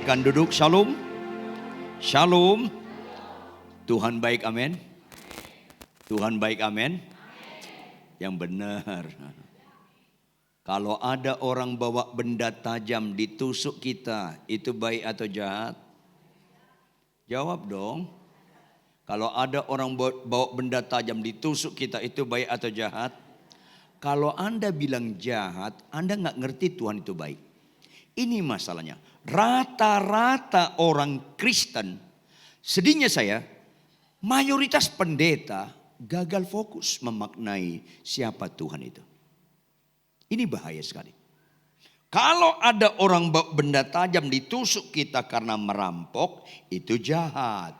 Silakan duduk. Shalom. Shalom. Tuhan baik, amin. Tuhan baik, amin. Yang benar. Kalau ada orang bawa benda tajam ditusuk kita, itu baik atau jahat? Jawab dong. Kalau ada orang bawa benda tajam ditusuk kita, itu baik atau jahat? Kalau Anda bilang jahat, Anda nggak ngerti Tuhan itu baik. Ini masalahnya. Rata-rata orang Kristen, sedihnya saya, mayoritas pendeta gagal fokus memaknai siapa Tuhan itu. Ini bahaya sekali. Kalau ada orang bawa benda tajam ditusuk kita karena merampok, itu jahat.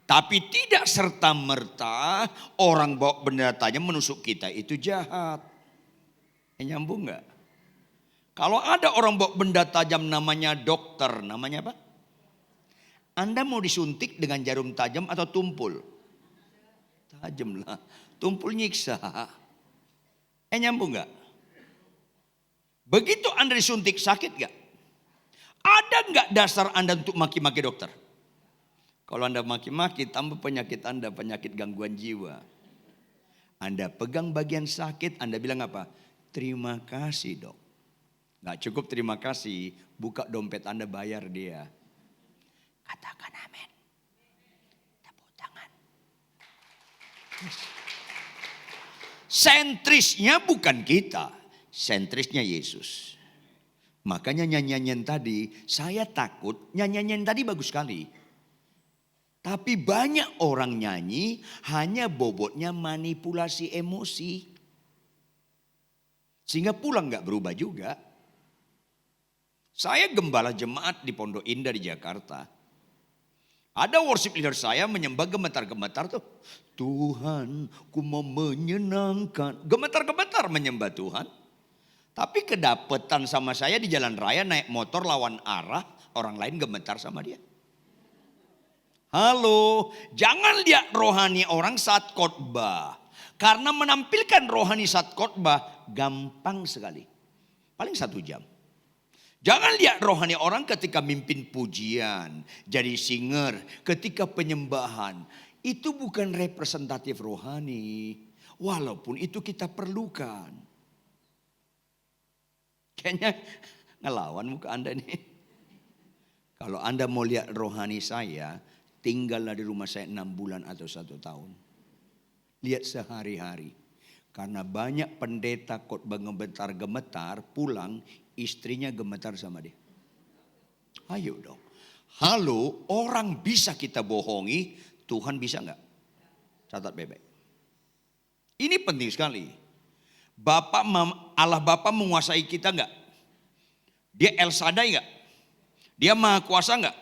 Tapi tidak serta-merta orang bawa benda tajam menusuk kita itu jahat. Nyambung nggak? Kalau ada orang bawa benda tajam namanya dokter, namanya apa? Anda mau disuntik dengan jarum tajam atau tumpul? Tajam lah, tumpul nyiksa. Nyambung nggak? Begitu Anda disuntik sakit nggak? Ada nggak dasar Anda untuk maki-maki dokter? Kalau Anda maki-maki tambah penyakit Anda, penyakit gangguan jiwa. Anda pegang bagian sakit, Anda bilang apa? Terima kasih dok. Nggak cukup terima kasih, buka dompet Anda bayar dia. Katakan amin. Tepuk tangan. Sentrisnya bukan kita, sentrisnya Yesus. Makanya nyanyian tadi, saya takut nyanyian tadi bagus sekali. Tapi banyak orang nyanyi hanya bobotnya manipulasi emosi. Sehingga pulang gak berubah juga. Saya gembala jemaat di Pondok Indah di Jakarta. Ada worship leader saya menyembah gemetar-gemetar tuh. Tuhan, ku mau menyenangkan. Gemetar-gemetar menyembah Tuhan. Tapi kedapetan sama saya di jalan raya naik motor lawan arah. Orang lain gemetar sama dia. Halo, jangan lihat rohani orang saat khotbah. Karena menampilkan rohani saat khotbah gampang sekali. Paling 1 jam. Jangan lihat rohani orang ketika mimpin pujian, jadi singer, ketika penyembahan. Itu bukan representatif rohani. Walaupun itu kita perlukan. Kayaknya ngelawan muka Anda nih. Kalau Anda mau lihat rohani saya, tinggallah di rumah saya 6 bulan atau 1 tahun. Lihat sehari-hari. Karena banyak pendeta khotbah gemetar-gemetar pulang istrinya gemetar sama dia. Ayo dong. Halo, orang bisa kita bohongi, Tuhan bisa nggak? Catat bebek. Ini penting sekali. Allah Bapa menguasai kita nggak? Dia El Shaddai nggak? Dia Maha Kuasa nggak?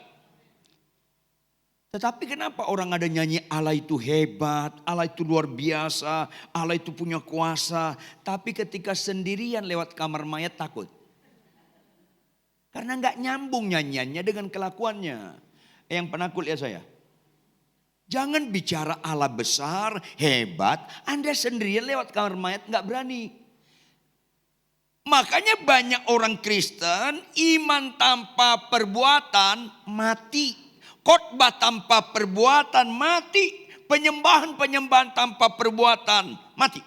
Tetapi kenapa orang ada nyanyi Allah itu hebat, Allah itu luar biasa, Allah itu punya kuasa. Tapi ketika sendirian lewat kamar mayat takut. Karena gak nyambung nyanyiannya dengan kelakuannya. Yang penakut ya saya. Jangan bicara Allah besar, hebat, Anda sendirian lewat kamar mayat gak berani. Makanya banyak orang Kristen iman tanpa perbuatan mati. Khotbah tanpa perbuatan mati. Penyembahan tanpa perbuatan mati.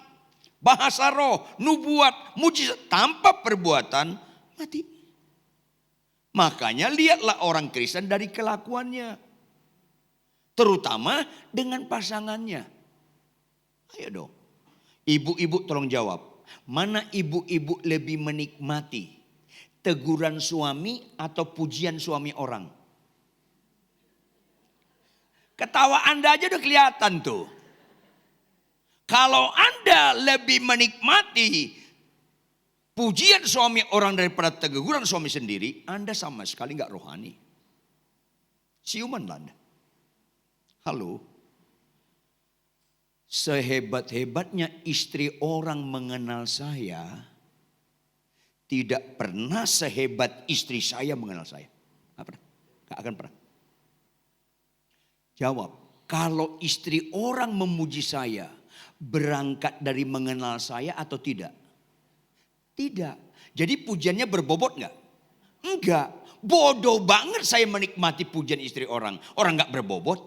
Bahasa roh, nubuat, mujizat tanpa perbuatan mati. Makanya lihatlah orang Kristen dari kelakuannya. Terutama dengan pasangannya. Ayo dong. Ibu-ibu tolong jawab. Mana ibu-ibu lebih menikmati? Teguran suami atau pujian suami orang? Ketawa Anda aja udah kelihatan tuh. Kalau Anda lebih menikmati pujian suami orang daripada teguran suami sendiri, Anda sama sekali gak rohani. Siuman lah Anda. Halo. Sehebat-hebatnya istri orang mengenal saya, tidak pernah sehebat istri saya mengenal saya. Gak pernah. Gak akan pernah. Jawab, kalau istri orang memuji saya, berangkat dari mengenal saya atau tidak? Tidak. Jadi pujiannya berbobot enggak? Enggak. Bodoh banget saya menikmati pujian istri orang. Orang gak berbobot.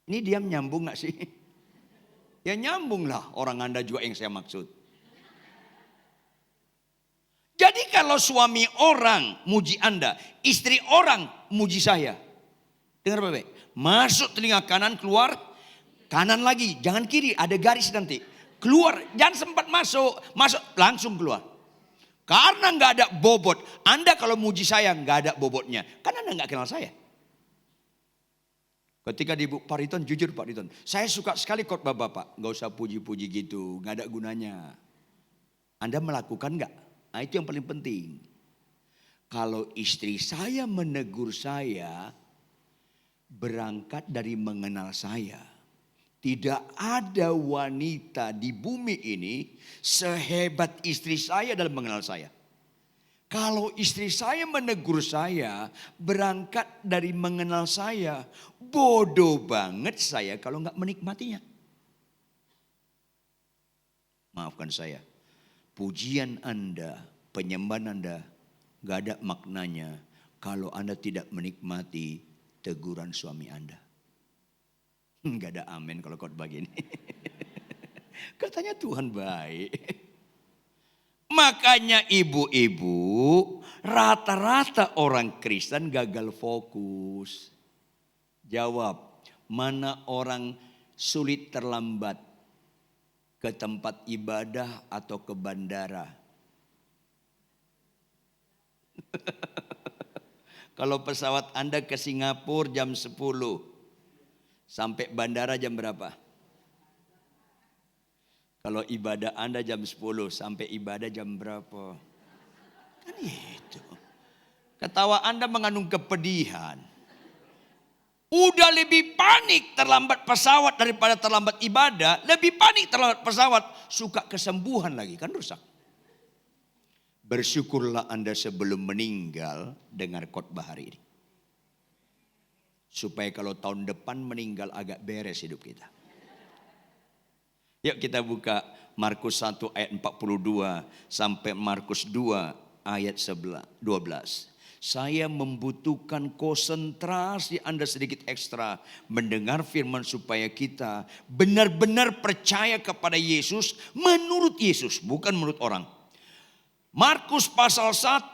Ini diam nyambung gak sih? Ya nyambung lah, orang Anda juga yang saya maksud. Jadi kalau suami orang muji Anda, istri orang muji saya. Dengar baik-baik. Masuk telinga kanan, keluar kanan lagi. Jangan kiri, ada garis nanti. Keluar, jangan sempat masuk. Masuk, langsung keluar. Karena nggak ada bobot. Anda kalau muji saya nggak ada bobotnya. Karena Anda nggak kenal saya. Ketika di Pak Riton, jujur Pak Riton. Saya suka sekali khotbah Bapak. Nggak usah puji-puji gitu, nggak ada gunanya. Anda melakukan nggak? Nah itu yang paling penting. Kalau istri saya menegur saya, berangkat dari mengenal saya. Tidak ada wanita di bumi ini sehebat istri saya dalam mengenal saya. Kalau istri saya menegur saya, berangkat dari mengenal saya, bodoh banget saya kalau nggak menikmatinya. Maafkan saya, pujian Anda, penyembahan Anda, nggak ada maknanya kalau Anda tidak menikmati teguran suami Anda. Nggak ada amin kalau khotbah gini. Katanya Tuhan baik. Makanya ibu-ibu, rata-rata orang Kristen gagal fokus. Jawab, mana orang sulit terlambat ke tempat ibadah atau ke bandara? Kalau pesawat Anda ke Singapura jam 10, sampai bandara jam berapa? Kalau ibadah Anda jam 10, sampai ibadah jam berapa? Kan itu. Ketawa Anda mengandung kepedihan. Udah lebih panik terlambat pesawat daripada terlambat ibadah. Lebih panik terlambat pesawat, suka kesembuhan lagi, kan rusak. Bersyukurlah Anda sebelum meninggal dengar khotbah hari ini. Supaya kalau tahun depan meninggal agak beres hidup kita. Yuk kita buka Markus 1 ayat 42 sampai Markus 2 ayat 12. Saya membutuhkan konsentrasi Anda sedikit ekstra mendengar firman supaya kita benar-benar percaya kepada Yesus menurut Yesus, bukan menurut orang. Markus pasal 1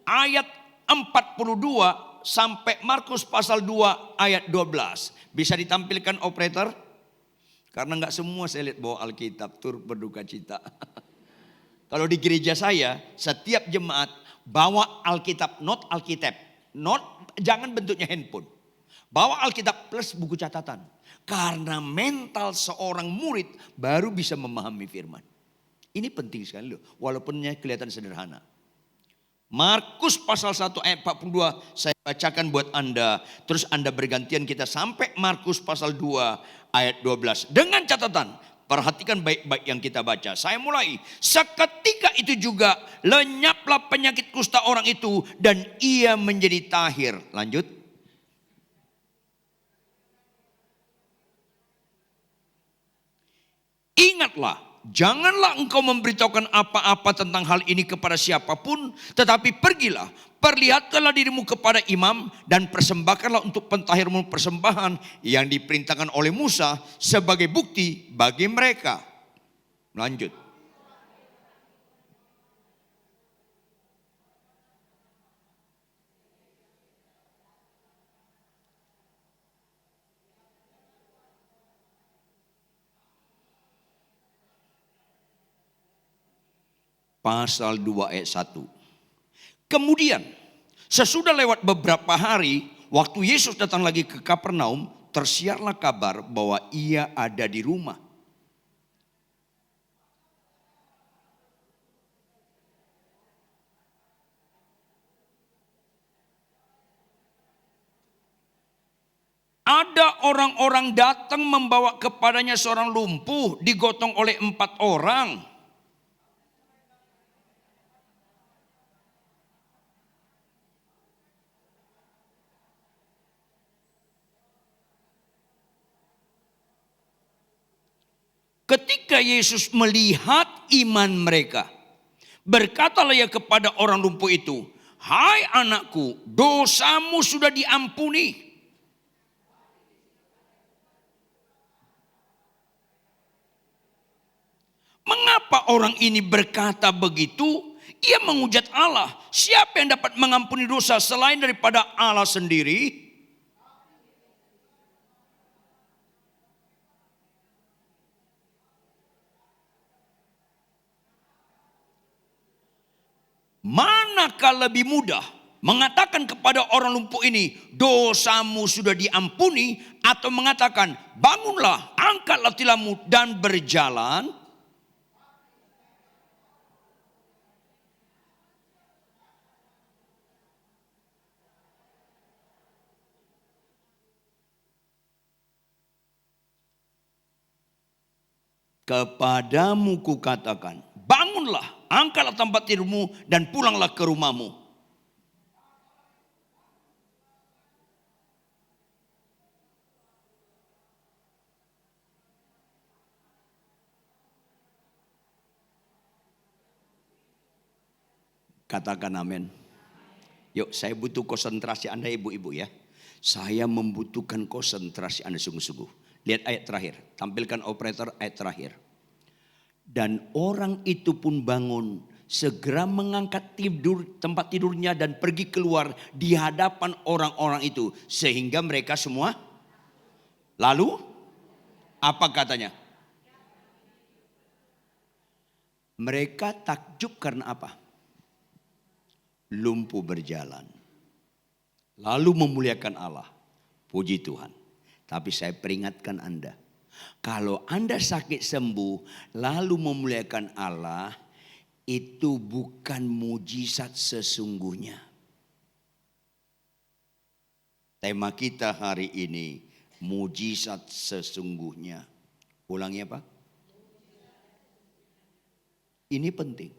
ayat 42 sampai Markus pasal 2 ayat 12. Bisa ditampilkan operator? Karena nggak semua saya lihat bawa Alkitab, turut berduka cita. Kalau di gereja saya, setiap jemaat bawa Alkitab, not Alkitab. Jangan bentuknya handphone. Bawa Alkitab plus buku catatan. Karena mental seorang murid baru bisa memahami firman. Ini penting sekali loh, walaupunnya kelihatan sederhana. Markus pasal 1 ayat 42 saya bacakan buat Anda. Terus Anda bergantian kita sampai Markus pasal 2 ayat 12. Dengan catatan, perhatikan baik-baik yang kita baca. Saya mulai. Seketika itu juga lenyaplah penyakit kusta orang itu dan ia menjadi tahir. Lanjut. Ingatlah. Janganlah engkau memberitahukan apa-apa tentang hal ini kepada siapapun. Tetapi pergilah, perlihatkanlah dirimu kepada imam. Dan persembahkanlah untuk pentahirmu persembahan yang diperintahkan oleh Musa sebagai bukti bagi mereka. Lanjut. Pasal 2 ayat 1. Kemudian sesudah lewat beberapa hari, waktu Yesus datang lagi ke Kapernaum, tersiarlah kabar bahwa ia ada di rumah. Ada orang-orang datang membawa kepadanya seorang lumpuh digotong oleh 4 orang. Ketika Yesus melihat iman mereka, Berkatalah ia kepada orang lumpuh itu, "Hai anakku, dosamu sudah diampuni." Mengapa orang ini berkata begitu? Ia menghujat Allah. Siapa yang dapat mengampuni dosa selain daripada Allah sendiri? Manakah lebih mudah mengatakan kepada orang lumpuh ini, "Dosamu sudah diampuni," atau mengatakan, "Bangunlah, angkatlah tilammu dan berjalan"? Kepadamu kukatakan, bangunlah, angkatlah tempat tidurmu dan pulanglah ke rumahmu. Katakan amin. Yuk, saya butuh konsentrasi Anda ibu-ibu ya. Saya membutuhkan konsentrasi Anda sungguh-sungguh. Lihat ayat terakhir, tampilkan operator ayat terakhir. Dan orang itu pun bangun, segera mengangkat tempat tidurnya dan pergi keluar di hadapan orang-orang itu. Sehingga mereka semua, lalu apa katanya? Mereka takjub karena apa? Lumpuh berjalan. Lalu memuliakan Allah. Puji Tuhan. Tapi saya peringatkan Anda. Kalau Anda sakit sembuh lalu memuliakan Allah, itu bukan mujizat sesungguhnya. Tema kita hari ini, mujizat sesungguhnya. Ulangi apa? Ini penting.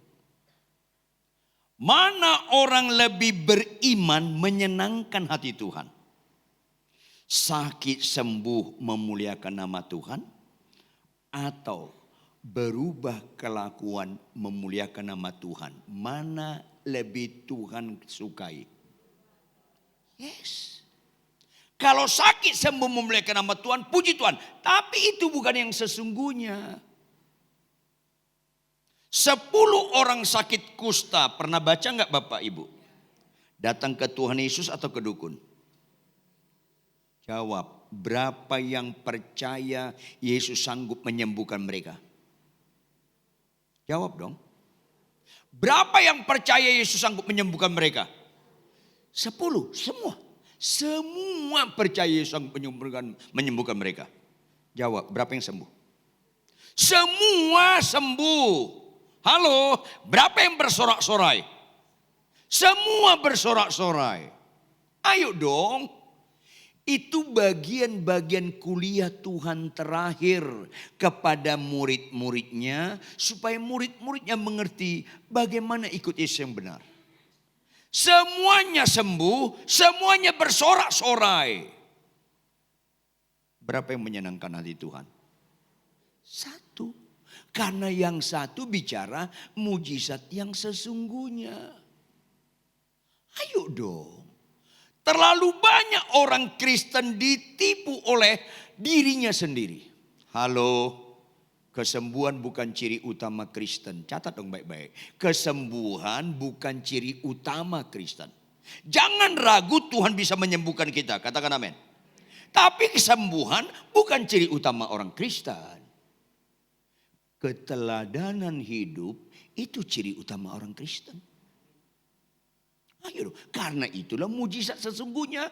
Mana orang lebih beriman menyenangkan hati Tuhan? Sakit sembuh memuliakan nama Tuhan, atau berubah kelakuan memuliakan nama Tuhan? Mana lebih Tuhan sukai? Yes. Kalau sakit sembuh memuliakan nama Tuhan, puji Tuhan. Tapi itu bukan yang sesungguhnya. 10 orang sakit kusta, pernah baca enggak Bapak Ibu? Datang ke Tuhan Yesus atau ke dukun? Jawab, berapa yang percaya Yesus sanggup menyembuhkan mereka? Jawab dong. Berapa yang percaya Yesus sanggup menyembuhkan mereka? 10, semua. Semua percaya Yesus sanggup menyembuhkan mereka. Jawab, berapa yang sembuh? Semua sembuh. Halo, berapa yang bersorak-sorai? Semua bersorak-sorai. Ayo dong. Itu bagian-bagian kuliah Tuhan terakhir kepada murid-muridnya. Supaya murid-muridnya mengerti bagaimana ikut Yesus yang benar. Semuanya sembuh, semuanya bersorak-sorai. Berapa yang menyenangkan hati Tuhan? 1. Karena yang satu bicara mujizat yang sesungguhnya. Ayo dong. Terlalu banyak orang Kristen ditipu oleh dirinya sendiri. Halo, kesembuhan bukan ciri utama Kristen. Catat dong baik-baik. Kesembuhan bukan ciri utama Kristen. Jangan ragu Tuhan bisa menyembuhkan kita. Katakan amin. Tapi kesembuhan bukan ciri utama orang Kristen. Keteladanan hidup itu ciri utama orang Kristen. Ayo, karena itulah mujizat sesungguhnya.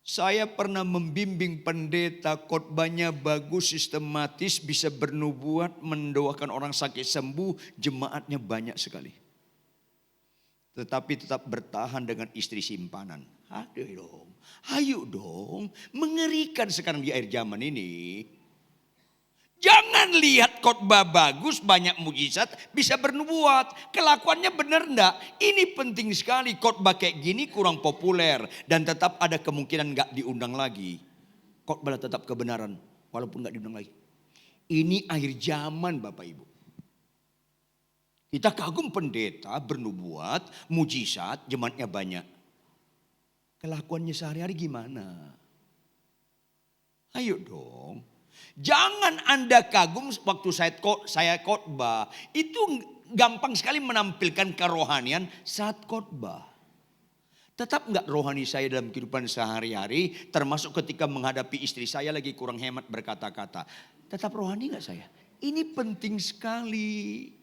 Saya pernah membimbing pendeta, khotbahnya bagus, sistematis, bisa bernubuat, mendoakan orang sakit sembuh, jemaatnya banyak sekali. Tetapi tetap bertahan dengan istri simpanan. Ayo dong, mengerikan sekarang di akhir zaman ini. Jangan lihat khotbah bagus, banyak mujizat, bisa bernubuat. Kelakuannya benar enggak? Ini penting sekali. Khotbah kayak gini kurang populer. Dan tetap ada kemungkinan enggak diundang lagi. Khotbah tetap kebenaran, walaupun enggak diundang lagi. Ini akhir zaman Bapak Ibu. Kita kagum pendeta, bernubuat, mujizat, jemaatnya banyak. Kelakuannya sehari-hari gimana? Ayo dong. Jangan Anda kagum waktu saya khotbah. Itu gampang sekali menampilkan kerohanian saat khotbah. Tetap enggak rohani saya dalam kehidupan sehari-hari, termasuk ketika menghadapi istri saya lagi kurang hemat berkata-kata. Tetap rohani enggak saya? Ini penting sekali.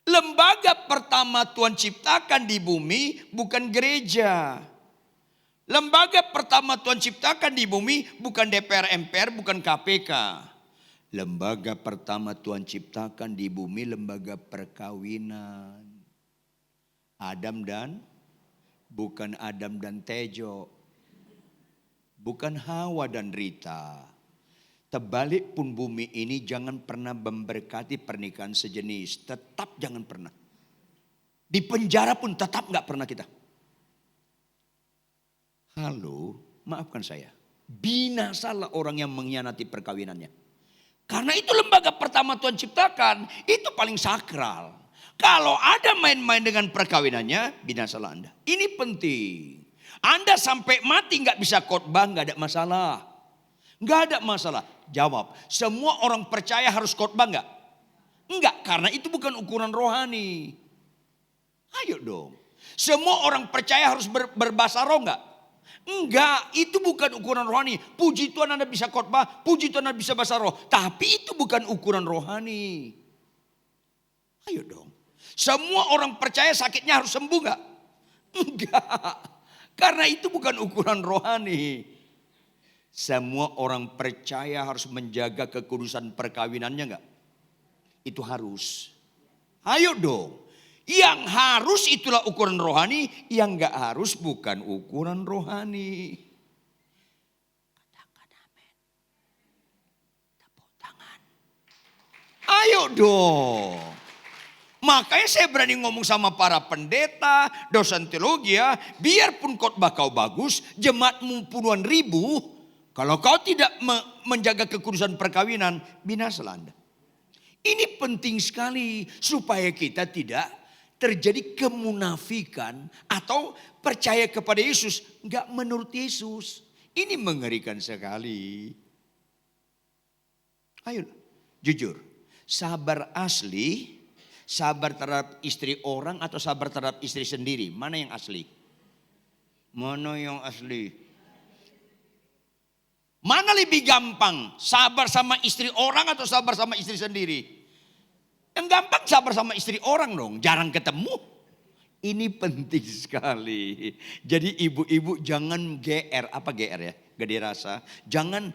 Lembaga pertama Tuhan ciptakan di bumi bukan gereja. Lembaga pertama Tuhan ciptakan di bumi bukan DPR MPR, bukan KPK. Lembaga pertama Tuhan ciptakan di bumi lembaga perkawinan. Bukan Adam dan Tejo. Bukan Hawa dan Rita. Terbalik pun bumi ini jangan pernah memberkati pernikahan sejenis. Tetap jangan pernah. Di penjara pun tetap gak pernah kita. Halo, maafkan saya. Binasalah orang yang mengkhianati perkawinannya. Karena itu lembaga pertama Tuhan ciptakan. Itu paling sakral. Kalau ada main-main dengan perkawinannya, binasalah Anda. Ini penting. Anda sampai mati gak bisa khotbah, gak ada masalah. Gak ada masalah. Jawab, semua orang percaya harus khotbah gak? Enggak, karena itu bukan ukuran rohani. Ayo dong. Semua orang percaya harus berbahasa roh gak? Enggak, itu bukan ukuran rohani. Puji Tuhan Anda bisa khotbah, puji Tuhan Anda bisa bahasa roh. Tapi itu bukan ukuran rohani. Ayo dong. Semua orang percaya sakitnya harus sembuh gak? Enggak. Karena itu bukan ukuran rohani. Semua orang percaya harus menjaga kekudusan perkawinannya enggak? Itu harus. Ayo dong. Yang harus itulah ukuran rohani. Yang enggak harus bukan ukuran rohani. Katakan amin. Tepuk tangan. Ayo dong. Makanya saya berani ngomong sama para pendeta, dosen teologi ya. Biarpun khotbah kau bagus, jemaatmu puluhan ribu. Kalau kau tidak menjaga kekudusan perkawinan, binasalah Anda. Ini penting sekali supaya kita tidak terjadi kemunafikan atau percaya kepada Yesus, enggak menurut Yesus. Ini mengerikan sekali. Ayo, jujur. Sabar asli, sabar terhadap istri orang atau sabar terhadap istri sendiri? Mana yang asli? Mana yang asli? Mana lebih gampang? Sabar sama istri orang atau sabar sama istri sendiri? Yang gampang sabar sama istri orang dong. Jarang ketemu. Ini penting sekali. Jadi ibu-ibu jangan GR. Apa GR ya? Gak dirasa. Jangan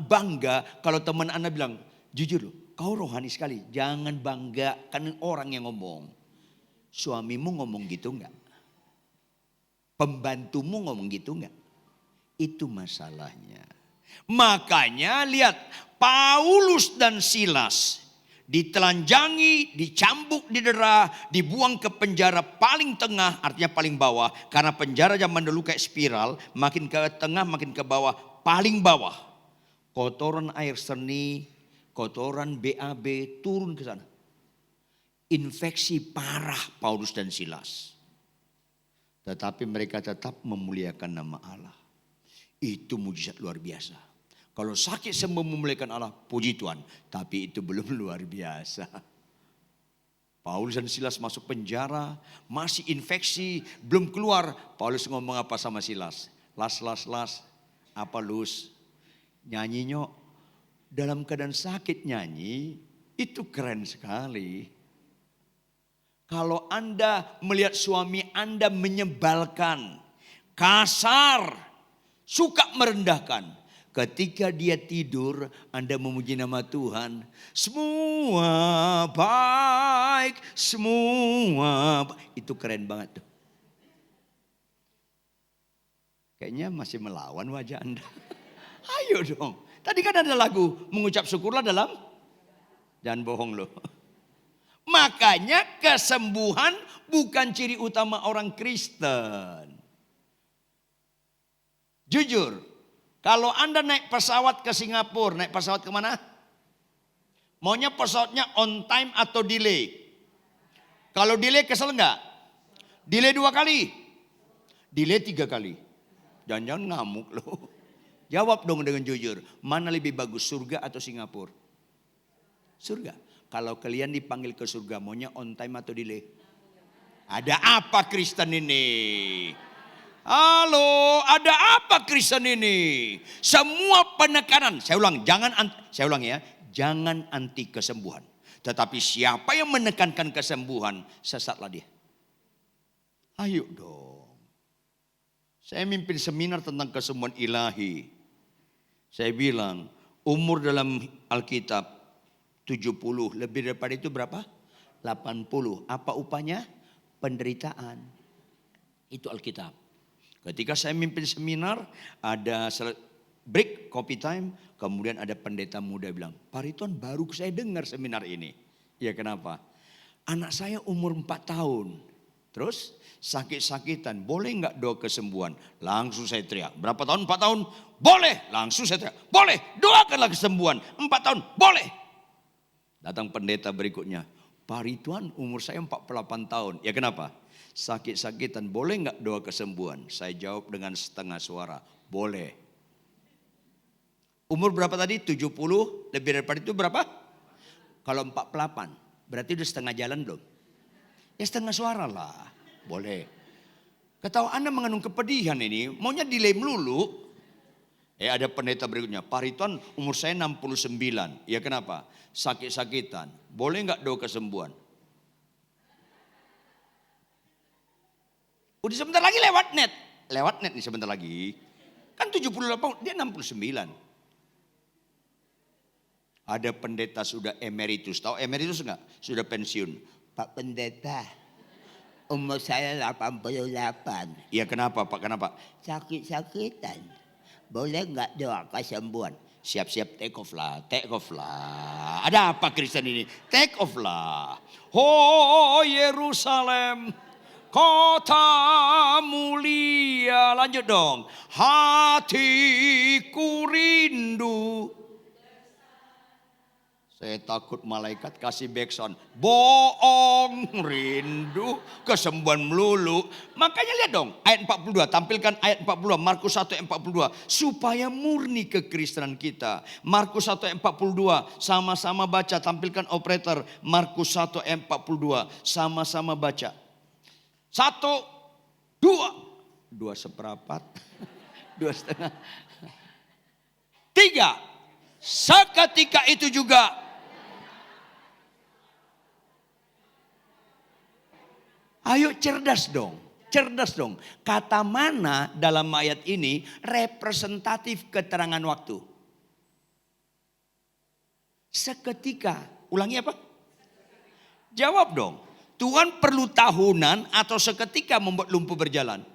bangga kalau teman Anda bilang, jujur loh, kau rohani sekali. Jangan bangga, kan orang yang ngomong. Suamimu ngomong gitu enggak? Pembantumu ngomong gitu enggak? Itu masalahnya. Makanya lihat Paulus dan Silas ditelanjangi, dicambuk, didera, dibuang ke penjara paling tengah, artinya paling bawah. Karena penjara zaman dulu kayak spiral, makin ke tengah makin ke bawah, paling bawah. Kotoran air seni, kotoran BAB turun ke sana. Infeksi parah Paulus dan Silas. Tetapi mereka tetap memuliakan nama Allah. Itu mujizat luar biasa. Kalau sakit sembuh memuliakan Allah, puji Tuhan. Tapi itu belum luar biasa. Paulus dan Silas masuk penjara, masih infeksi, belum keluar. Paulus ngomong apa sama Silas? Las, apa lus? Nyanyi nyok. Dalam keadaan sakit nyanyi, itu keren sekali. Kalau Anda melihat suami Anda menyebalkan, kasar, suka merendahkan. Ketika dia tidur, Anda memuji nama Tuhan. Semua baik, semua baik. Itu keren banget tuh. Kayaknya masih melawan wajah Anda. Ayo dong. Tadi kan ada lagu, mengucap syukurlah dalam. Jangan bohong loh. Makanya kesembuhan bukan ciri utama orang Kristen. Jujur. Kalau Anda naik pesawat ke Singapura, naik pesawat kemana? Maunya pesawatnya on time atau delay? Kalau delay kesel enggak? Delay 2 kali. Delay 3 kali. Jangan-jangan ngamuk loh. Jawab dong dengan jujur. Mana lebih bagus, surga atau Singapura? Surga. Kalau kalian dipanggil ke surga, maunya on time atau delay? Ada apa Kristen ini? Halo, ada apa Kristen ini? Semua penekanan, saya ulang ya, jangan anti kesembuhan. Tetapi siapa yang menekankan kesembuhan, sesatlah dia. Ayo dong. Saya mimpin seminar tentang kesembuhan ilahi. Saya bilang, umur dalam Alkitab 70, lebih daripada itu berapa? 80. Apa upahnya? Penderitaan. Itu Alkitab. Ketika saya mimpin seminar, ada break, coffee time, kemudian ada pendeta muda bilang, Pak Ridwan baru saya dengar seminar ini. Ya kenapa? Anak saya umur 4 tahun, terus sakit-sakitan, boleh nggak doa kesembuhan? Langsung saya teriak, berapa tahun? 4 tahun? Boleh, langsung saya teriak, boleh, doakanlah kesembuhan. 4 tahun, boleh. Datang pendeta berikutnya, Pak Ridwan umur saya 48 tahun, ya kenapa? Sakit-sakitan, boleh nggak doa kesembuhan? Saya jawab dengan setengah suara, boleh. Umur berapa tadi? 70, lebih daripada itu berapa? Kalau 48, berarti udah setengah jalan belum? Ya setengah suara lah, boleh. Ketahu Anda mengandung kepedihan ini, maunya delay melulu. Ada pendeta berikutnya, Pak Ridwan umur saya 69, ya kenapa? Sakit-sakitan, boleh nggak doa kesembuhan? Udah sebentar lagi lewat net nih sebentar lagi. Kan 78, dia 69. Ada pendeta sudah emeritus, tahu emeritus enggak? Sudah pensiun. Pak pendeta, umur saya 88. Iya kenapa Pak, kenapa? Sakit-sakitan, boleh enggak doa kesembuhan? Siap-siap take off lah. Ada apa Kristen ini? Take off lah. Oh Yerusalem, kota mulia. Lanjut dong. Hatiku rindu. Saya takut malaikat kasih backsound. Bohong, rindu, kesembuhan melulu. Makanya lihat dong ayat 42. Tampilkan ayat 42. Markus 1 ayat 42. Supaya murni kekristenan kita. Markus 1 ayat 42. Sama-sama baca. Tampilkan operator. Markus 1 ayat 42. Sama-sama baca. 1, 2. 2 seperempat. 2 setengah. 3. Seketika itu juga. Ayo cerdas dong. Kata mana dalam ayat ini representatif keterangan waktu? Seketika. Ulangi apa? Jawab dong. Tuhan perlu tahunan atau seketika membuat lumpuh berjalan?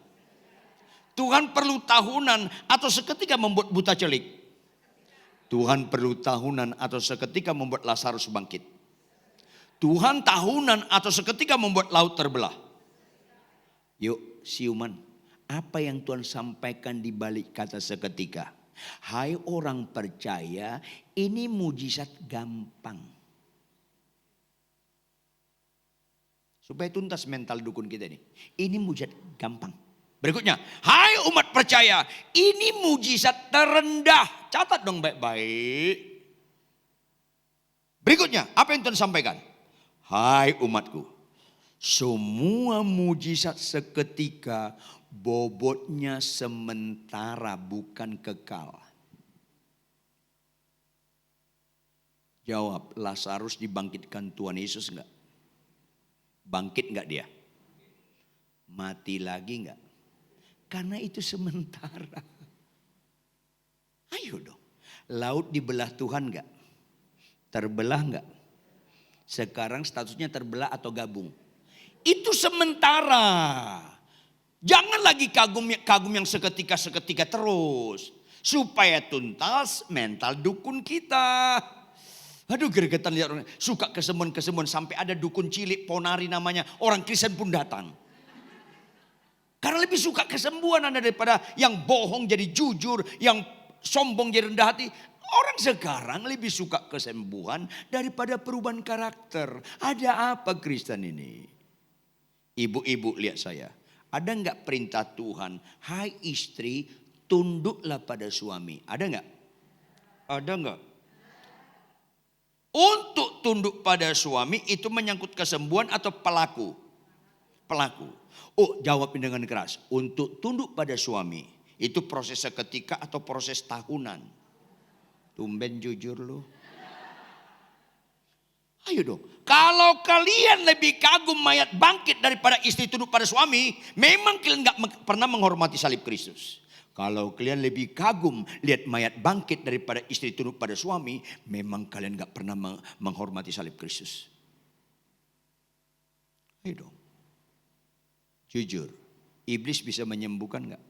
Tuhan perlu tahunan atau seketika membuat buta celik? Tuhan perlu tahunan atau seketika membuat Lazarus bangkit? Tuhan tahunan atau seketika membuat laut terbelah? Yuk siuman, apa yang Tuhan sampaikan di balik kata seketika? Hai orang percaya, ini mujizat gampang. Supaya tuntas mental dukun kita ini. Ini mujizat gampang. Berikutnya, hai umat percaya, ini mujizat terendah. Catat dong baik-baik. Berikutnya, apa yang Tuhan sampaikan? Hai umatku, semua mujizat seketika, bobotnya sementara bukan kekal. Jawab, Lazarus dibangkitkan Tuhan Yesus enggak? Bangkit enggak dia? Mati lagi enggak? Karena itu sementara. Ayo dong. Laut dibelah Tuhan enggak? Terbelah enggak? Sekarang statusnya terbelah atau gabung. Itu sementara. Jangan lagi kagum yang seketika-seketika terus. Supaya tuntas mental dukun kita. Aduh gregetan lihat orang suka kesembuhan-kesembuhan. Sampai ada dukun cilik ponari namanya. Orang Kristen pun datang. Karena lebih suka kesembuhan Anda daripada yang bohong jadi jujur. Yang sombong jadi rendah hati. Orang sekarang lebih suka kesembuhan daripada perubahan karakter. Ada apa Kristen ini? Ibu-ibu lihat saya. Ada enggak perintah Tuhan, hai istri tunduklah pada suami. Ada enggak? Ada enggak? Untuk tunduk pada suami itu menyangkut kesembuhan atau pelaku? Pelaku. Oh, jawabin dengan keras. Untuk tunduk pada suami itu proses seketika atau proses tahunan? Tumben jujur lu. Ayo dong. Kalau kalian lebih kagum mayat bangkit daripada istri tunduk pada suami, memang kalian gak pernah menghormati salib Kristus. Kalau kalian lebih kagum lihat mayat bangkit daripada istri tunduk pada suami, memang kalian gak pernah menghormati salib Kristus. Ayo dong. Jujur, iblis bisa menyembuhkan gak?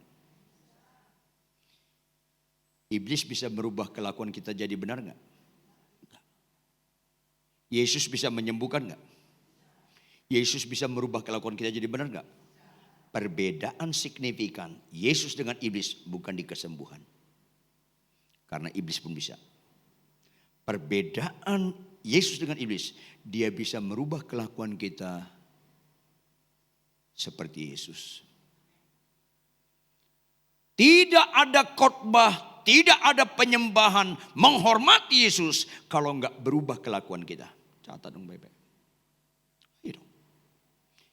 Iblis bisa merubah kelakuan kita jadi benar gak? Yesus bisa menyembuhkan gak? Yesus bisa merubah kelakuan kita jadi benar gak? Perbedaan signifikan Yesus dengan iblis bukan di kesembuhan. Karena iblis pun bisa. Perbedaan Yesus dengan iblis, dia bisa merubah kelakuan kita seperti Yesus. Tidak ada khotbah, tidak ada penyembahan menghormati Yesus kalau enggak berubah kelakuan kita. Catat dong baik-baik.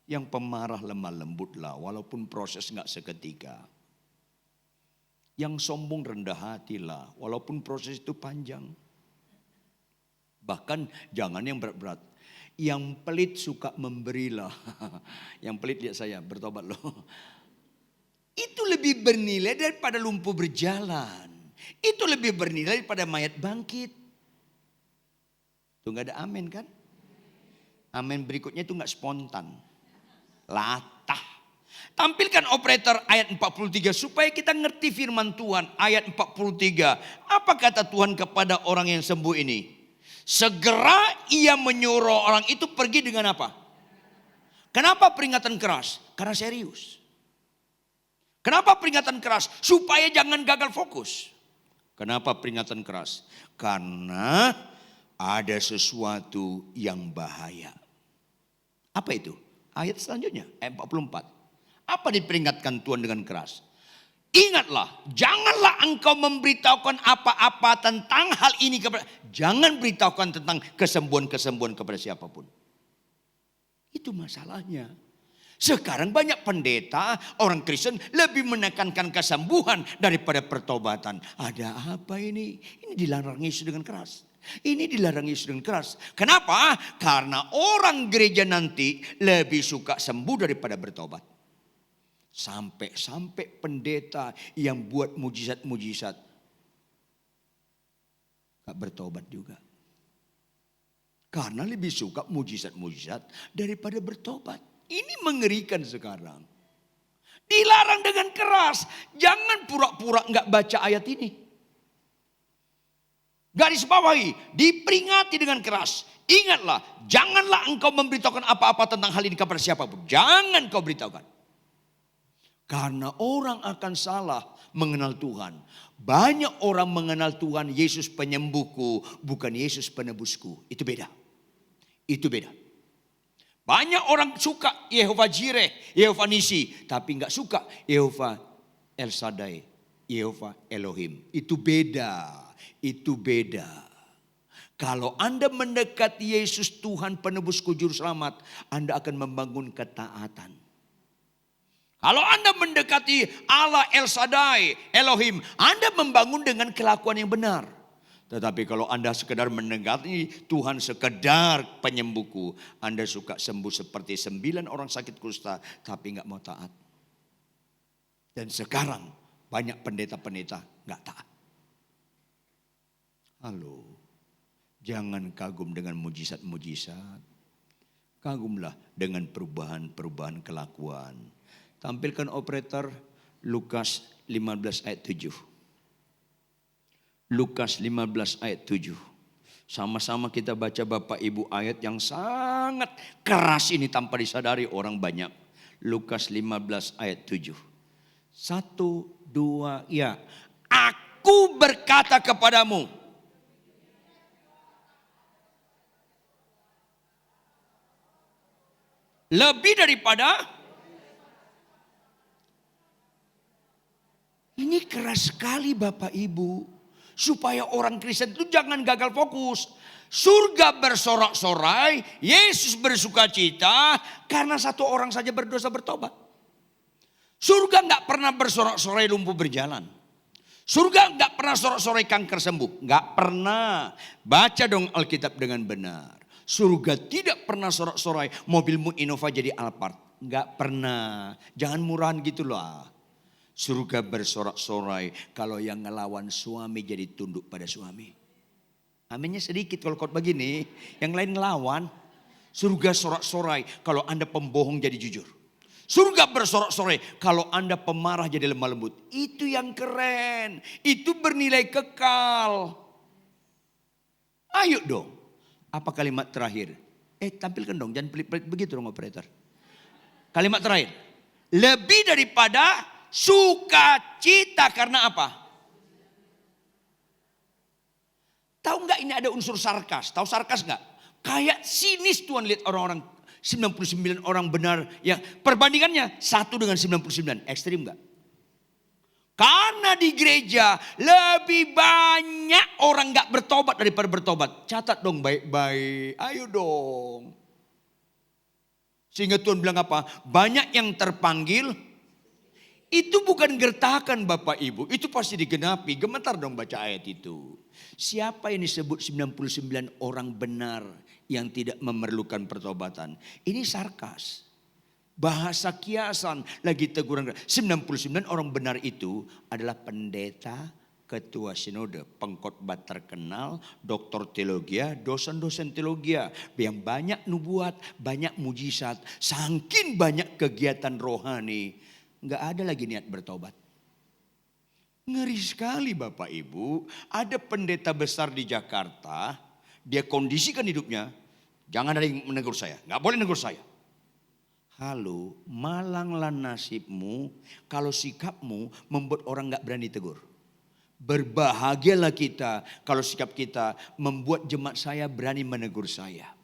Yang pemarah lemah lembutlah walaupun proses enggak seketika. Yang sombong rendah hatilah walaupun proses itu panjang. Bahkan jangan yang berat-berat. Yang pelit suka memberilah. Yang pelit lihat saya bertobat loh. Itu lebih bernilai daripada lumpuh berjalan. Itu lebih bernilai daripada mayat bangkit. Itu gak ada amin kan? Amin berikutnya itu gak spontan. Latah. Tampilkan operator ayat 43 supaya kita ngerti firman Tuhan. Ayat 43. Apa kata Tuhan kepada orang yang sembuh ini? Segera ia menyuruh orang itu pergi dengan apa? Kenapa peringatan keras? Karena serius. Kenapa peringatan keras? Supaya jangan gagal fokus. Kenapa peringatan keras? Karena ada sesuatu yang bahaya. Apa itu? Ayat selanjutnya, ayat 44. Apa diperingatkan Tuhan dengan keras? Ingatlah, janganlah engkau memberitahukan apa-apa tentang hal ini kepada, jangan beritahukan tentang kesembuhan-kesembuhan kepada siapapun. Itu masalahnya. Sekarang banyak pendeta, orang Kristen lebih menekankan kesembuhan daripada pertobatan. Ada apa ini? Ini dilarang Yesus dengan keras. Ini dilarang Yesus dengan keras. Kenapa? Karena orang gereja nanti lebih suka sembuh daripada bertobat. Sampai pendeta yang buat mujizat-mujizat gak bertobat juga. Karena lebih suka mujizat-mujizat daripada bertobat. Ini mengerikan sekarang. Dilarang dengan keras. Jangan pura-pura gak baca ayat ini. Garis bawahi, diperingati dengan keras. Ingatlah, janganlah engkau memberitahukan apa-apa tentang hal ini kepada siapapun. Jangan kau beritahukan. Karena orang akan salah mengenal Tuhan. Banyak orang mengenal Tuhan, Yesus penyembuhku, bukan Yesus penebusku. Itu beda. Itu beda. Banyak orang suka Yehova Jireh, Yehova Nisi. Tapi gak suka Yehova El Shaddai, Yehova Elohim. Itu beda. Itu beda. Kalau Anda mendekati Yesus Tuhan penebusku juru selamat, Anda akan membangun ketaatan. Kalau Anda mendekati Allah El Shaddai, Elohim, Anda membangun dengan kelakuan yang benar. Tetapi kalau Anda sekedar mendekati Tuhan sekedar penyembuhku, Anda suka sembuh seperti 9 orang sakit kusta, tapi gak mau taat. Dan sekarang banyak pendeta-pendeta gak taat. Halo, jangan kagum dengan mujizat-mujizat. Kagumlah dengan perubahan-perubahan kelakuan. Tampilkan operator Lukas 15 ayat 7. Lukas 15 ayat 7. Sama-sama kita baca Bapak Ibu ayat yang sangat keras ini tanpa disadari orang banyak. Lukas 15 ayat 7. 1, 2, ya. Aku berkata kepadamu. Lebih daripada. Ini keras sekali Bapak Ibu. Supaya orang Kristen itu jangan gagal fokus. Surga bersorak-sorai, Yesus bersukacita karena satu orang saja berdosa bertobat. Surga nggak pernah bersorak-sorai lumpuh berjalan. Surga nggak pernah sorak-sorai kanker sembuh. Nggak pernah. Baca dong Alkitab dengan benar. Surga tidak pernah sorak-sorai mobilmu Innova jadi Alphard. Nggak pernah. Jangan murahan gitulah. Surga bersorak-sorai kalau yang ngelawan suami jadi tunduk pada suami. Aminnya sedikit kalau khotbah begini. Yang lain ngelawan. Surga sorak-sorai kalau Anda pembohong jadi jujur. Surga bersorak-sorai kalau Anda pemarah jadi lemah lembut. Itu yang keren. Itu bernilai kekal. Ayo dong. Apa kalimat terakhir? Tampilkan dong. Jangan pelit-pelit begitu dong operator. Kalimat terakhir. Lebih daripada sukacita karena apa? Tahu nggak ini ada unsur sarkas? Tahu sarkas nggak? Kayak sinis Tuhan lihat orang-orang 99 orang benar yang perbandingannya 1 dengan 99. Ekstrim nggak? Karena di gereja lebih banyak orang nggak bertobat daripada bertobat. Catat dong baik-baik. Ayo dong. Sehingga Tuhan bilang apa? Banyak yang terpanggil. Itu bukan gertakan Bapak Ibu. Itu pasti digenapi. Gemetar dong baca ayat itu. Siapa yang disebut 99 orang benar yang tidak memerlukan pertobatan? Ini sarkas. Bahasa kiasan lagi teguran. 99 orang benar itu adalah pendeta, ketua sinode, pengkhotbah terkenal, doktor teologi, dosen-dosen teologi yang banyak nubuat, banyak mujizat, saking banyak kegiatan rohani. Nggak ada lagi niat bertobat. Ngeri sekali Bapak Ibu. Ada pendeta besar di Jakarta. Dia kondisikan hidupnya. Jangan ada yang menegur saya. Nggak boleh menegur saya. Halo, malanglah nasibmu kalau sikapmu membuat orang nggak berani tegur. Berbahagialah kita kalau sikap kita membuat jemaat saya berani menegur saya.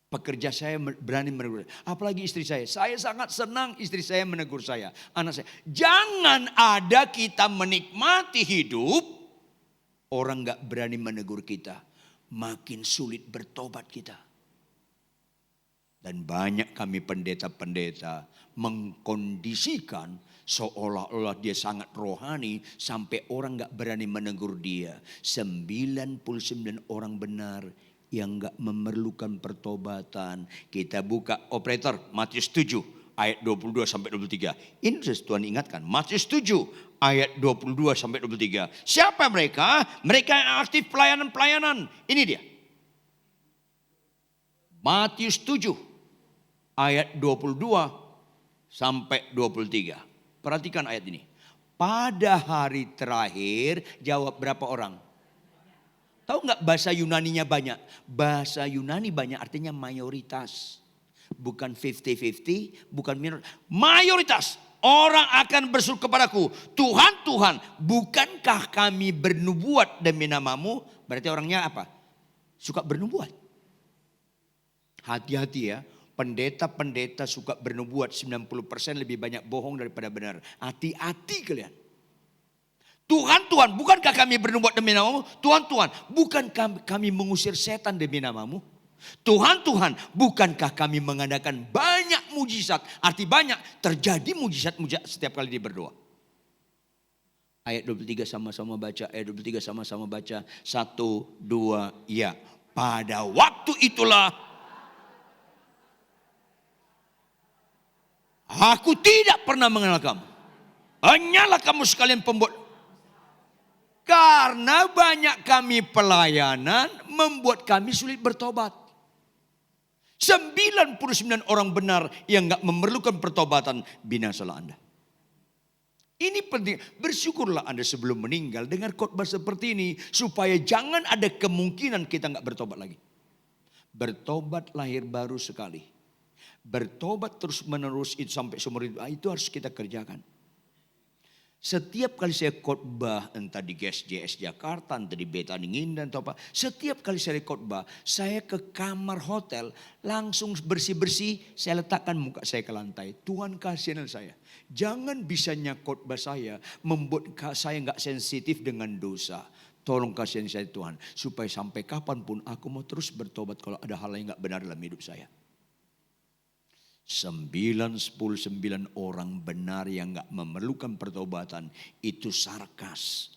Pekerja saya berani menegur. Apalagi istri saya. Saya sangat senang istri saya menegur saya. Anak saya. Jangan ada kita menikmati hidup. Orang gak berani menegur kita. Makin sulit bertobat kita. Dan banyak kami pendeta-pendeta mengkondisikan seolah-olah dia sangat rohani sampai orang gak berani menegur dia. 99 orang benar yang gak memerlukan pertobatan. Kita buka operator Matius 7 ayat 22 sampai 23. Ini Tuhan ingatkan. Matius 7 ayat 22 sampai 23. Siapa mereka? Mereka yang aktif pelayanan-pelayanan. Ini dia. Matius 7 ayat 22 sampai 23. Perhatikan ayat ini. Pada hari terakhir jawab berapa orang? Tahu nggak bahasa Yunaninya banyak? Bahasa Yunani banyak artinya mayoritas. Bukan 50-50, bukan minoritas. Mayoritas orang akan berseru kepadaku. Tuhan, Tuhan, bukankah kami bernubuat demi namamu? Berarti orangnya apa? Suka bernubuat. Hati-hati ya. Pendeta-pendeta suka bernubuat 90% lebih banyak bohong daripada benar. Hati-hati kalian. Tuhan, Tuhan, bukankah kami bernubuat demi namamu? Tuhan, Tuhan, bukankah kami mengusir setan demi namamu? Tuhan, Tuhan, bukankah kami mengadakan banyak mujizat? Arti banyak, terjadi mujizat-mujizat setiap kali dia berdoa. Ayat 23 sama-sama baca, ayat 23 sama-sama baca. 1, 2, ya. Pada waktu itulah aku tidak pernah mengenal kamu. Hanyalah kamu sekalian pembuat. Karena banyak kami pelayanan membuat kami sulit bertobat. 99 orang benar yang gak memerlukan pertobatan, binasalah Anda. Ini penting. Bersyukurlah Anda sebelum meninggal dengar khotbah seperti ini. Supaya jangan ada kemungkinan kita gak bertobat lagi. Bertobat lahir baru sekali. Bertobat terus menerus itu sampai seumur hidup. Itu harus kita kerjakan. Setiap kali saya khotbah, entah di GSJS Jakarta, entah di Betani Ngindan atau apa. Setiap kali saya khotbah, saya ke kamar hotel, langsung bersih-bersih, saya letakkan muka saya ke lantai. Tuhan kasihan saya. Jangan bisanya khotbah saya membuat saya nggak sensitif dengan dosa. Tolong kasihan saya Tuhan, supaya sampai kapanpun aku mau terus bertobat kalau ada hal yang nggak benar dalam hidup saya. 9 orang benar yang gak memerlukan pertobatan itu sarkas,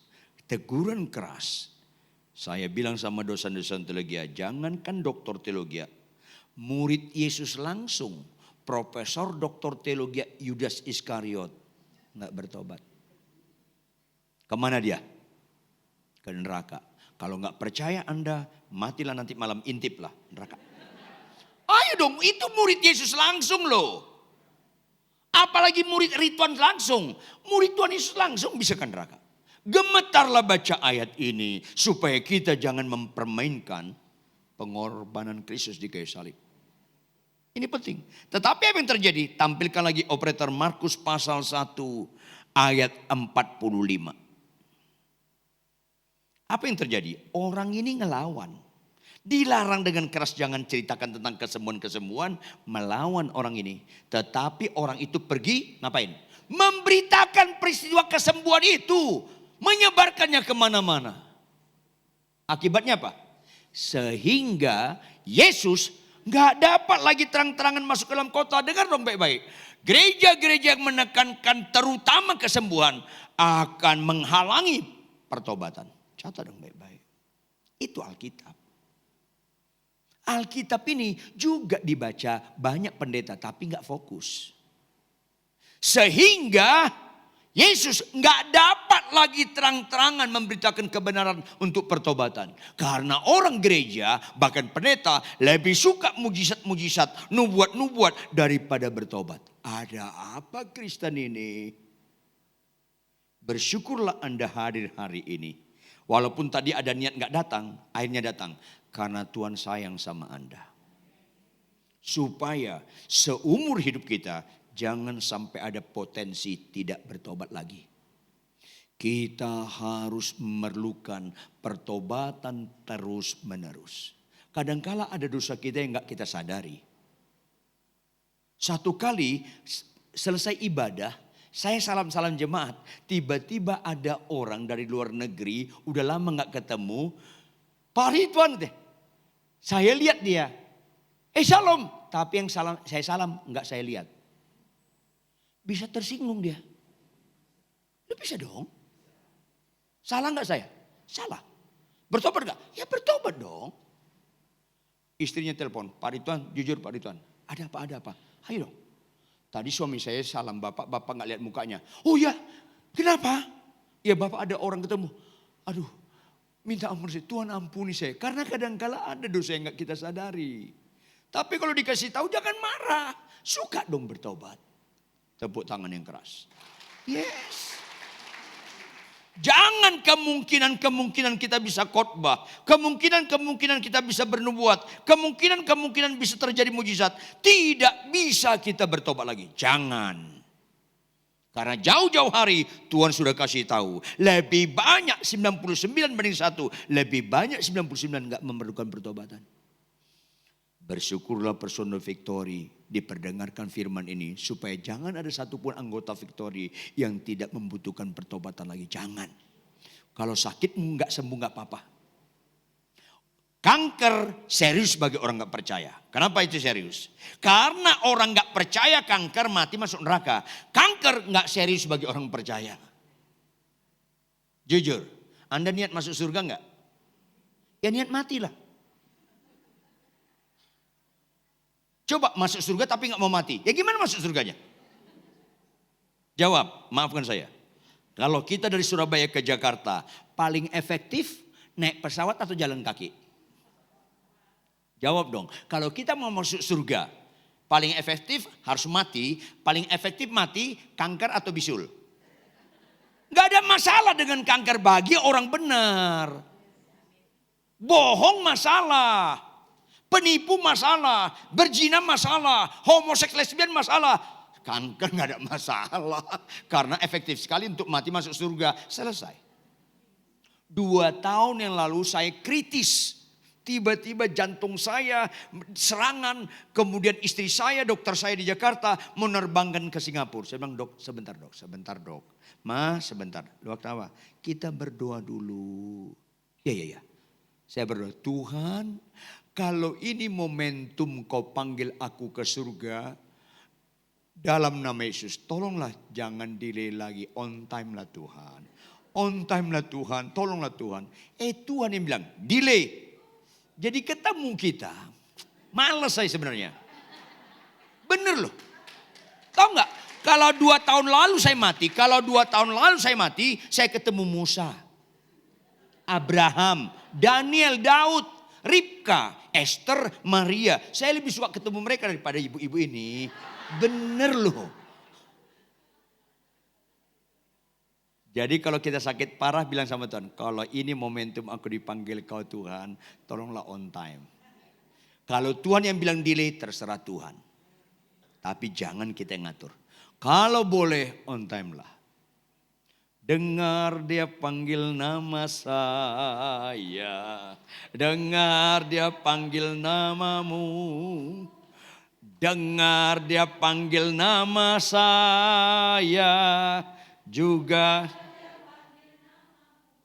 teguran keras. Saya bilang sama dosen-dosen teologi, jangankan doktor teologi, murid Yesus langsung, profesor doktor teologi Yudas Iskariot gak bertobat. Kemana dia? Ke neraka. Kalau gak percaya Anda, matilah nanti malam, intiplah neraka. Ayo dong, itu murid Yesus langsung loh. Apalagi murid Ridwan langsung. Murid Tuhan Yesus langsung bisa ke neraka. Gemetarlah baca ayat ini supaya kita jangan mempermainkan pengorbanan Kristus di kayu salib. Ini penting. Tetapi apa yang terjadi? Tampilkan lagi operator Markus pasal 1 ayat 45. Apa yang terjadi? Orang ini ngelawan. Dilarang dengan keras, jangan ceritakan tentang kesembuhan-kesembuhan, melawan orang ini. Tetapi orang itu pergi ngapain? Memberitakan peristiwa kesembuhan itu. Menyebarkannya kemana-mana. Akibatnya apa? Sehingga Yesus gak dapat lagi terang-terangan masuk ke dalam kota. Dengar dong baik-baik. Gereja-gereja yang menekankan terutama kesembuhan akan menghalangi pertobatan. Catat dong baik-baik. Itu Alkitab. Alkitab ini juga dibaca banyak pendeta tapi gak fokus. Sehingga Yesus gak dapat lagi terang-terangan memberitakan kebenaran untuk pertobatan. Karena orang gereja bahkan pendeta lebih suka mujizat-mujizat, nubuat-nubuat daripada bertobat. Ada apa Kristen ini? Bersyukurlah Anda hadir hari ini. Walaupun tadi ada niat gak datang, akhirnya datang. Karena Tuhan sayang sama Anda. Supaya seumur hidup kita jangan sampai ada potensi tidak bertobat lagi. Kita harus memerlukan pertobatan terus menerus. Kadangkala ada dosa kita yang gak kita sadari. Satu kali selesai ibadah, saya salam-salam jemaat. Tiba-tiba ada orang dari luar negeri, udah lama gak ketemu. Pak Ridwan deh. Saya lihat dia. Shalom. Tapi yang saya salam enggak saya lihat. Bisa tersinggung dia. Lu bisa dong. Salah enggak saya? Salah. Bertobat enggak? Ya bertobat dong. Istrinya telepon. Pak Ridwan, jujur Pak Ridwan. Ada apa? Ayo dong. Tadi suami saya salam bapak enggak lihat mukanya. Oh ya, kenapa? Ya bapak ada orang ketemu. Aduh. Minta ampun saya, Tuhan ampuni saya. Karena kadang-kala ada dosa yang gak kita sadari. Tapi kalau dikasih tahu jangan marah. Suka dong bertobat. Tepuk tangan yang keras. Yes. Jangan kemungkinan kita bisa khotbah. Kemungkinan kita bisa bernubuat. Kemungkinan bisa terjadi mujizat. Tidak bisa kita bertobat lagi. Jangan. Karena jauh-jauh hari Tuhan sudah kasih tahu. Lebih banyak 99 banding 1. Lebih banyak 99 gak memerlukan pertobatan. Bersyukurlah personal Victory diperdengarkan firman ini. Supaya jangan ada satupun anggota Victory yang tidak membutuhkan pertobatan lagi. Jangan. Kalau sakitmu gak sembuh gak apa-apa. Kanker serius bagi orang gak percaya. Kenapa itu serius? Karena orang gak percaya kanker mati masuk neraka. Kanker gak serius bagi orang percaya. Jujur, Anda niat masuk surga gak? Ya niat matilah. Coba masuk surga tapi gak mau mati. Ya gimana masuk surganya? Jawab, maafkan saya. Kalau kita dari Surabaya ke Jakarta, paling efektif naik pesawat atau jalan kaki? Jawab dong, kalau kita mau masuk surga, paling efektif harus mati, paling efektif mati kanker atau bisul. Gak ada masalah dengan kanker bagi orang benar. Bohong masalah, penipu masalah, berzina masalah, homoseks lesbian masalah. kanker nggak ada masalah. Karena efektif sekali untuk mati masuk surga. Selesai. 2 tahun yang lalu saya kritis. Tiba-tiba jantung saya serangan. Kemudian istri saya, dokter saya di Jakarta menerbangkan ke Singapura. Saya bilang, dok, sebentar dok. Ma, sebentar. Waktu apa? Kita berdoa dulu. Ya. Saya berdoa, Tuhan, kalau ini momentum kau panggil aku ke surga, dalam nama Yesus, tolonglah jangan delay lagi, on time lah Tuhan. On time lah Tuhan, tolonglah Tuhan. Tuhan yang bilang, delay. Jadi ketemu kita, males saya sebenarnya. Bener loh. Tahu nggak? Kalau 2 tahun lalu saya mati, saya ketemu Musa, Abraham, Daniel, Daud, Ribka, Esther, Maria. Saya lebih suka ketemu mereka daripada ibu-ibu ini. Bener loh. Jadi kalau kita sakit parah bilang sama Tuhan, kalau ini momentum aku dipanggil kau Tuhan, tolonglah on time. Kalau Tuhan yang bilang delay, terserah Tuhan. Tapi jangan kita yang ngatur. Kalau boleh on time lah. Dengar dia panggil nama saya. Dengar dia panggil namamu. Dengar dia panggil nama saya. Juga.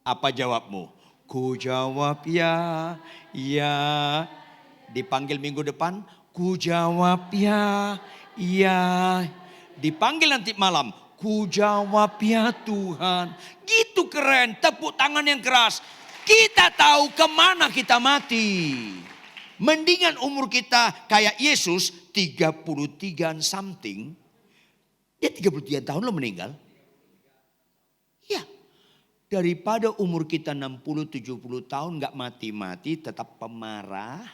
Apa jawabmu? Ku jawab ya. Dipanggil minggu depan. Ku jawab ya. Dipanggil nanti malam. Ku jawab ya Tuhan. Gitu keren. Tepuk tangan yang keras. Kita tahu kemana kita mati. Mendingan umur kita kayak Yesus 33 something. Dia 33 tahun lo meninggal. Ya. Daripada umur kita 60-70 tahun gak mati-mati. Tetap pemarah.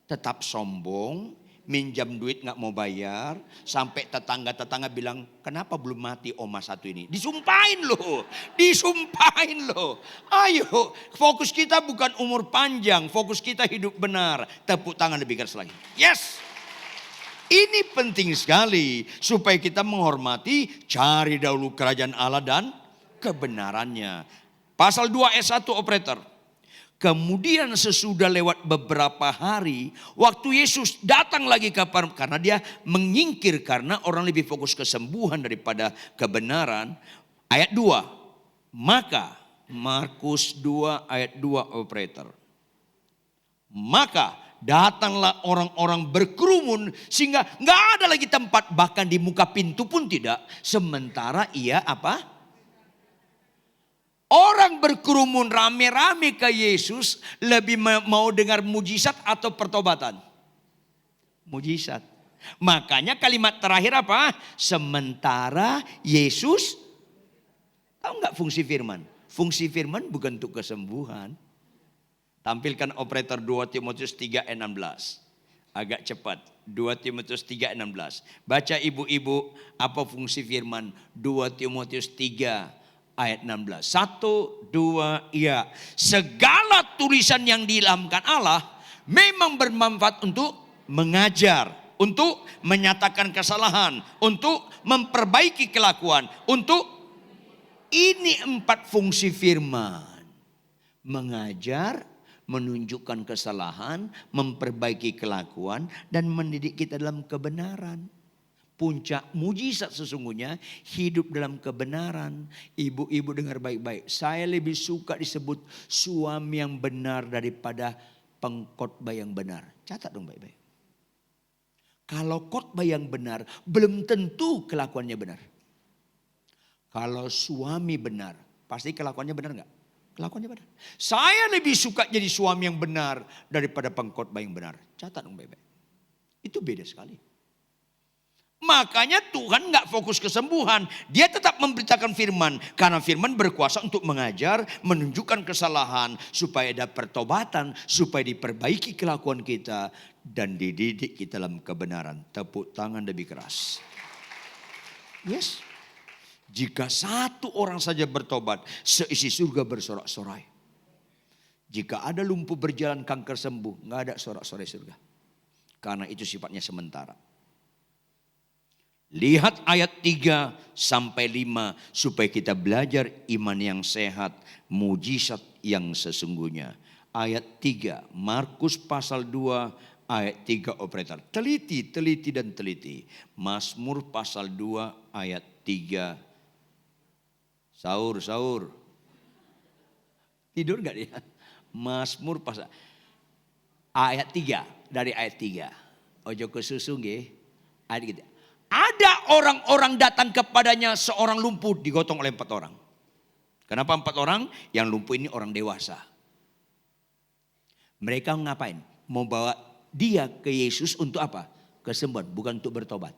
Tetap sombong. Minjam duit gak mau bayar. Sampai tetangga-tetangga bilang, kenapa belum mati oma satu ini? Disumpahin loh. Ayo, fokus kita bukan umur panjang. Fokus kita hidup benar. Tepuk tangan lebih keras lagi. Yes. Ini penting sekali. Supaya kita menghormati, cari dahulu kerajaan Allah dan kebenarannya. Pasal 2 ayat 1 operator. Kemudian sesudah lewat beberapa hari, waktu Yesus datang lagi ke Kapernaum, karena dia menyingkir karena orang lebih fokus kesembuhan daripada kebenaran. Ayat 2, maka Markus 2 ayat 2 operator. Maka datanglah orang-orang berkerumun sehingga nggak ada lagi tempat, bahkan di muka pintu pun tidak. Sementara ia apa? Orang berkerumun rame-rame ke Yesus lebih mau dengar mujizat atau pertobatan? Mujizat. Makanya kalimat terakhir apa? Sementara Yesus. Tahu nggak fungsi firman? Fungsi firman bukan untuk kesembuhan. Tampilkan operator 2 Timotius 3 ayat 16. Agak cepat. 2 Timotius 3 ayat 16. Baca ibu-ibu apa fungsi firman 2 Timotius 3 ayat 16. 1, 2, iya. Segala tulisan yang diilhamkan Allah memang bermanfaat untuk mengajar, untuk menyatakan kesalahan, untuk memperbaiki kelakuan, untuk ini 4 fungsi firman. Mengajar, menunjukkan kesalahan, memperbaiki kelakuan, dan mendidik kita dalam kebenaran. Puncak mujizat sesungguhnya hidup dalam kebenaran. Ibu-ibu dengar baik-baik. Saya lebih suka disebut suami yang benar daripada pengkhotbah yang benar. Catat dong baik-baik. Kalau khotbah yang benar belum tentu kelakuannya benar. Kalau suami benar pasti kelakuannya benar enggak? Kelakuannya benar. Saya lebih suka jadi suami yang benar daripada pengkhotbah yang benar. Catat dong baik-baik. Itu beda sekali. Makanya Tuhan gak fokus kesembuhan. Dia tetap memberitakan firman. Karena firman berkuasa untuk mengajar, menunjukkan kesalahan. Supaya ada pertobatan, supaya diperbaiki kelakuan kita. Dan dididik kita dalam kebenaran. Tepuk tangan lebih keras. Yes. Jika 1 orang saja bertobat, seisi surga bersorak-sorai. Jika ada lumpuh berjalan, kanker sembuh, gak ada sorak-sorai surga. Karena itu sifatnya sementara. Lihat ayat 3 sampai 5 supaya kita belajar iman yang sehat, mujizat yang sesungguhnya. Ayat 3, Markus pasal 2 ayat 3 operator. Teliti, teliti dan teliti. Mazmur pasal 2 ayat 3. Sahur, sahur. Tidur gak dia? Mazmur pasal ayat 3, dari ayat 3. Ojo kesusu nggih. Ayat 3. Ada orang-orang datang kepadanya, seorang lumpuh digotong oleh 4 orang. Kenapa 4 orang? Yang lumpuh ini orang dewasa. Mereka ngapain? Mau bawa dia ke Yesus untuk apa? Kesembuhan, bukan untuk bertobat.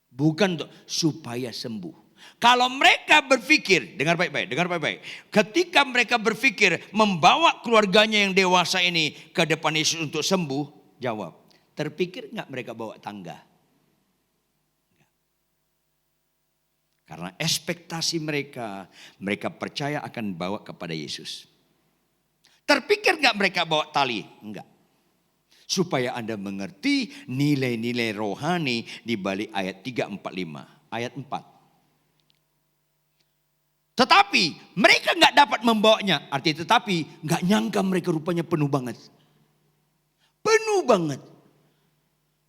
Bukan untuk supaya sembuh. Kalau mereka berpikir, dengar baik-baik, dengar baik-baik. Ketika mereka berpikir membawa keluarganya yang dewasa ini ke depan Yesus untuk sembuh, jawab. Terpikir nggak mereka bawa tangga? Karena ekspektasi mereka percaya akan bawa kepada Yesus. Terpikir nggak mereka bawa tali? Enggak. Supaya Anda mengerti nilai-nilai rohani di balik ayat 3, 4, 5. Ayat 4. Tetapi mereka nggak dapat membawanya. Artinya tetapi nggak nyangka mereka rupanya penuh banget. Penuh banget.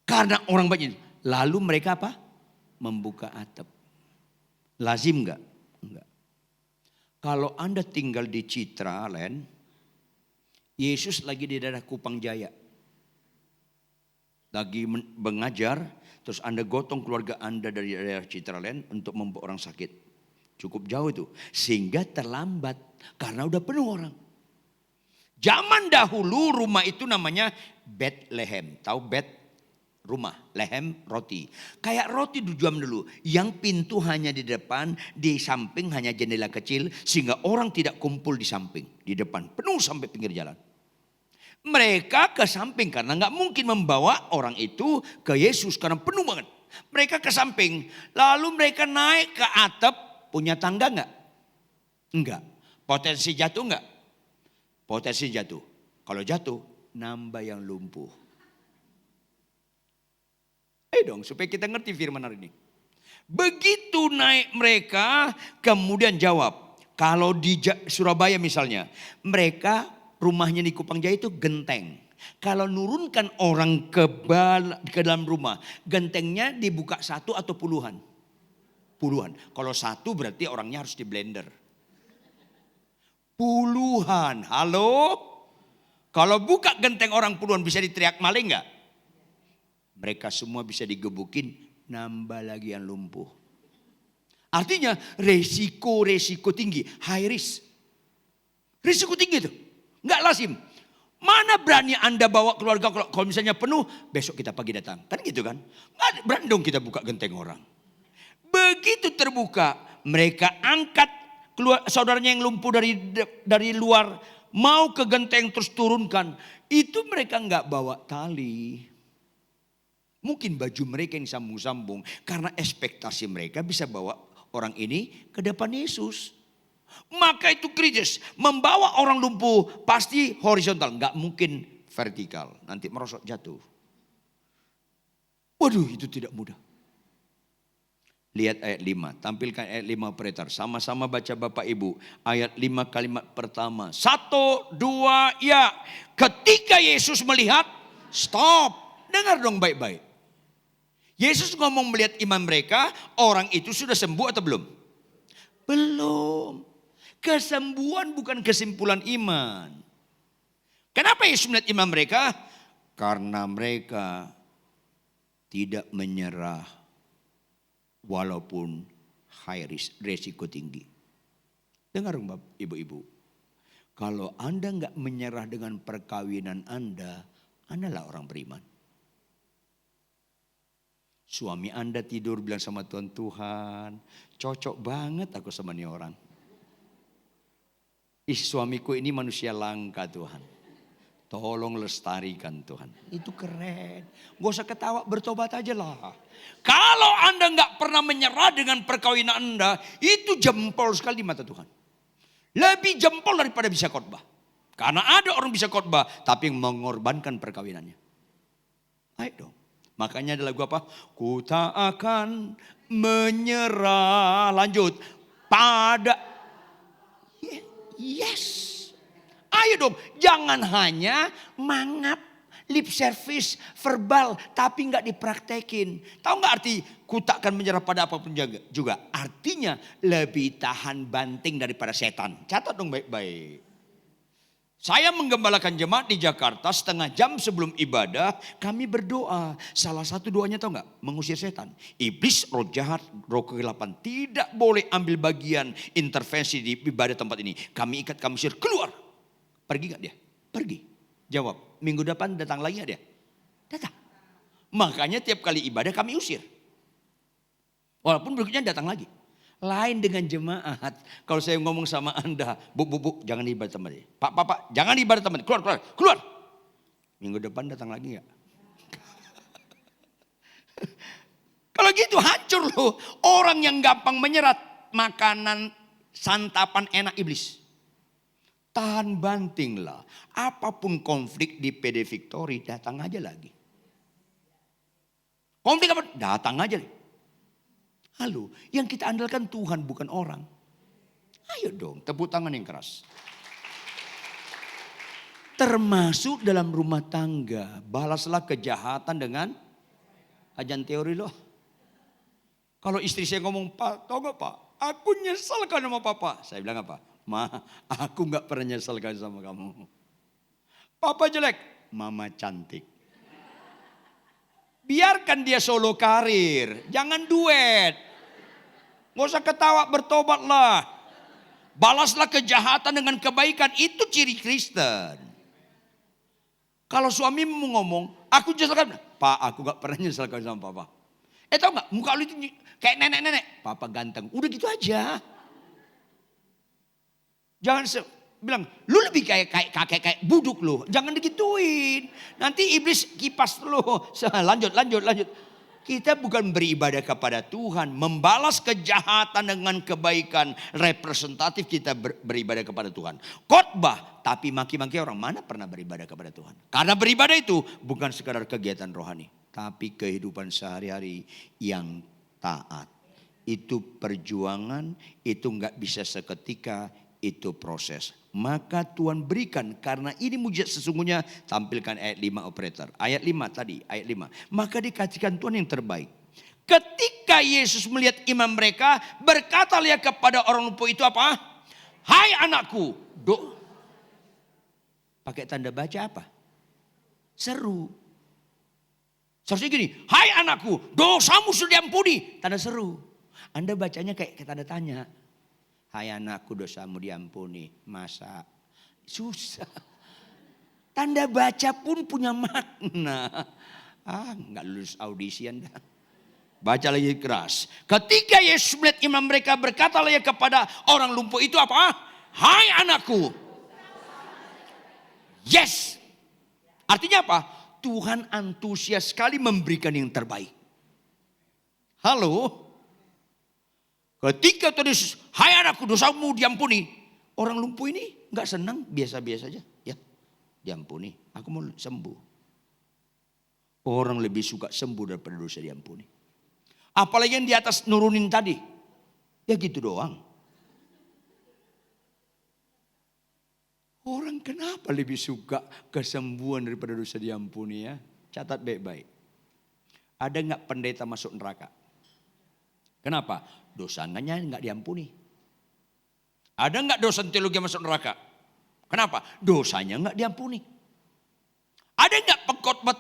Karena orang banyak. Lalu mereka apa? Membuka atap. Lazim enggak? Enggak. Kalau Anda tinggal di Citraland, Yesus lagi di daerah Kupang Jaya. Lagi mengajar, terus Anda gotong keluarga Anda dari daerah Citraland untuk membawa orang sakit. Cukup jauh itu. Sehingga terlambat karena udah penuh orang. Zaman dahulu rumah itu namanya Bethlehem. Tahu rumah, lehem, roti. Kayak roti di zaman dulu. Yang pintu hanya di depan, di samping hanya jendela kecil. Sehingga orang tidak kumpul di samping, di depan. Penuh sampai pinggir jalan. Mereka ke samping karena nggak mungkin membawa orang itu ke Yesus karena penuh banget. Mereka ke samping. Lalu mereka naik ke atap, punya tangga nggak? Enggak. Potensi jatuh nggak? Potensi jatuh. Kalau jatuh, nambah yang lumpuh. Ayo dong supaya kita ngerti firman hari ini. Begitu naik mereka kemudian jawab. Kalau di Surabaya misalnya. Mereka rumahnya di Kupang Jaya itu genteng. Kalau nurunkan orang ke dalam rumah. Gentengnya dibuka 1 atau puluhan? Puluhan. Kalau 1 berarti orangnya harus di blender. Puluhan. Halo? Kalau buka genteng orang puluhan bisa diteriak maling gak? Mereka semua bisa digebukin, nambah lagi yang lumpuh. Artinya resiko tinggi, high risk. Risiko tinggi itu, nggak lazim. Mana berani Anda bawa keluarga kalau misalnya penuh, besok kita pagi datang. Kan gitu kan? Nggak berani dong kita buka genteng orang. Begitu terbuka, mereka angkat keluar saudaranya yang lumpuh dari luar, mau ke genteng terus turunkan. Itu mereka nggak bawa tali. Mungkin baju mereka yang sambung-sambung. Karena ekspektasi mereka bisa bawa orang ini ke depan Yesus. Maka itu kritis. Membawa orang lumpuh pasti horizontal. Nggak mungkin vertikal. Nanti merosot jatuh. Waduh itu tidak mudah. Lihat ayat 5. Tampilkan ayat 5 operator. Sama-sama baca Bapak Ibu. Ayat 5 kalimat pertama. 1, 2, ya. Ketika Yesus melihat. Stop. Dengar dong baik-baik. Yesus ngomong melihat iman mereka, orang itu sudah sembuh atau belum? Belum. Kesembuhan bukan kesimpulan iman. Kenapa Yesus melihat iman mereka? Karena mereka tidak menyerah walaupun high risk, resiko tinggi. Dengar ibu-ibu. Kalau Anda nggak menyerah dengan perkawinan Anda lah orang beriman. Suami Anda tidur bilang sama Tuhan, Tuhan cocok banget aku sama nih orang. Suamiku ini manusia langka Tuhan. Tolong lestarikan Tuhan. Itu keren. Gak usah ketawa, bertobat aja lah. Kalau Anda gak pernah menyerah dengan perkawinan Anda, itu jempol sekali di mata Tuhan. Lebih jempol daripada bisa khotbah. Karena ada orang bisa khotbah, tapi mengorbankan perkawinannya. Ayo dong. Makanya ada lagu apa? Ku tak akan menyerah. Lanjut. Pada. Yes. Ayo dong. Jangan hanya mangap. Lip service, verbal, tapi nggak dipraktekin. Tahu nggak arti ku takkan menyerah pada apapun juga? Artinya lebih tahan banting daripada setan. Catat dong baik-baik. Saya menggembalakan jemaat di Jakarta, setengah jam sebelum ibadah kami berdoa. Salah satu doanya tahu nggak? Mengusir setan. Iblis, roh jahat, roh kegelapan tidak boleh ambil bagian intervensi di ibadah tempat ini. Kami ikat, kami usir, keluar. Pergi nggak dia? Pergi. Jawab. Minggu depan datang lagi gak dia? Datang. Makanya tiap kali ibadah kami usir. Walaupun berikutnya datang lagi. Lain dengan jemaat. Kalau saya ngomong sama Anda, bu, jangan ibadah tempat ini. Pak, jangan ibadah tempat ini. Keluar. Minggu depan datang lagi gak? Kalau gitu hancur loh. Orang yang gampang menyerat makanan santapan enak iblis. Tahan bantinglah. Apapun konflik di PD Victory, datang aja lagi. Konflik apa? Datang aja. Halo, yang kita andalkan Tuhan bukan orang. Ayo dong, tepuk tangan yang keras. Termasuk dalam rumah tangga. Balaslah kejahatan dengan ajan teori loh. Kalau istri saya ngomong, Pak, tau gak Pak? Aku nyesal kan sama Papa. Saya bilang apa? Ma, aku gak pernah nyesalkan sama kamu. Papa jelek, Mama cantik. Biarkan dia solo karir, jangan duet. Gak usah ketawa, bertobatlah. Balaslah kejahatan dengan kebaikan, itu ciri Kristen. Kalau suami mau ngomong, aku nyesalkan. Pak, aku gak pernah nyesalkan sama Papa. Tau gak, muka lu itu kayak nenek-nenek. Papa ganteng, udah gitu aja. Jangan bilang, lu lebih kayak kakek kayak buduk lu. Jangan digituin. Nanti iblis kipas lu. Lanjut. Kita bukan beribadah kepada Tuhan. Membalas kejahatan dengan kebaikan. Representatif kita beribadah kepada Tuhan. Khotbah tapi maki-maki orang. Mana pernah beribadah kepada Tuhan? Karena beribadah itu bukan sekadar kegiatan rohani. Tapi kehidupan sehari-hari yang taat. Itu perjuangan. Itu gak bisa seketika. Itu proses. Maka Tuhan berikan, karena ini mujizat sesungguhnya. Tampilkan ayat 5 operator. Ayat 5 tadi, ayat 5. Maka dikasihkan Tuhan yang terbaik. Ketika Yesus melihat iman mereka, berkatalah kepada orang lumpuh itu apa? Hai anakku. Pakai tanda baca apa? Seru. Seharusnya gini, hai anakku, dosamu sudah diampuni. Tanda seru. Anda bacanya kayak tanda tanya. Hai anakku, dosamu diampuni. Masa susah. Tanda baca pun punya makna. Nggak lulus audisi Anda. Baca lagi keras. Ketika Yesus melihat iman mereka, berkatalah ia kepada orang lumpuh itu apa? Hai anakku. Yes. Artinya apa? Tuhan antusias sekali memberikan yang terbaik. Halo. Ketika Tuhan Yesus, hai anakku, dosamu diampuni. Orang lumpuh ini gak senang, biasa-biasa aja. Ya, diampuni, aku mau sembuh. Orang lebih suka sembuh daripada dosa diampuni. Apalagi yang di atas nurunin tadi. Ya gitu doang. Orang kenapa lebih suka kesembuhan daripada dosa diampuni ya? Catat baik-baik. Ada gak pendeta masuk neraka? Kenapa? Dosanya nggak diampuni. Ada nggak dosen teologi masuk neraka? Kenapa? Dosanya nggak diampuni. Ada nggak pengkhotbah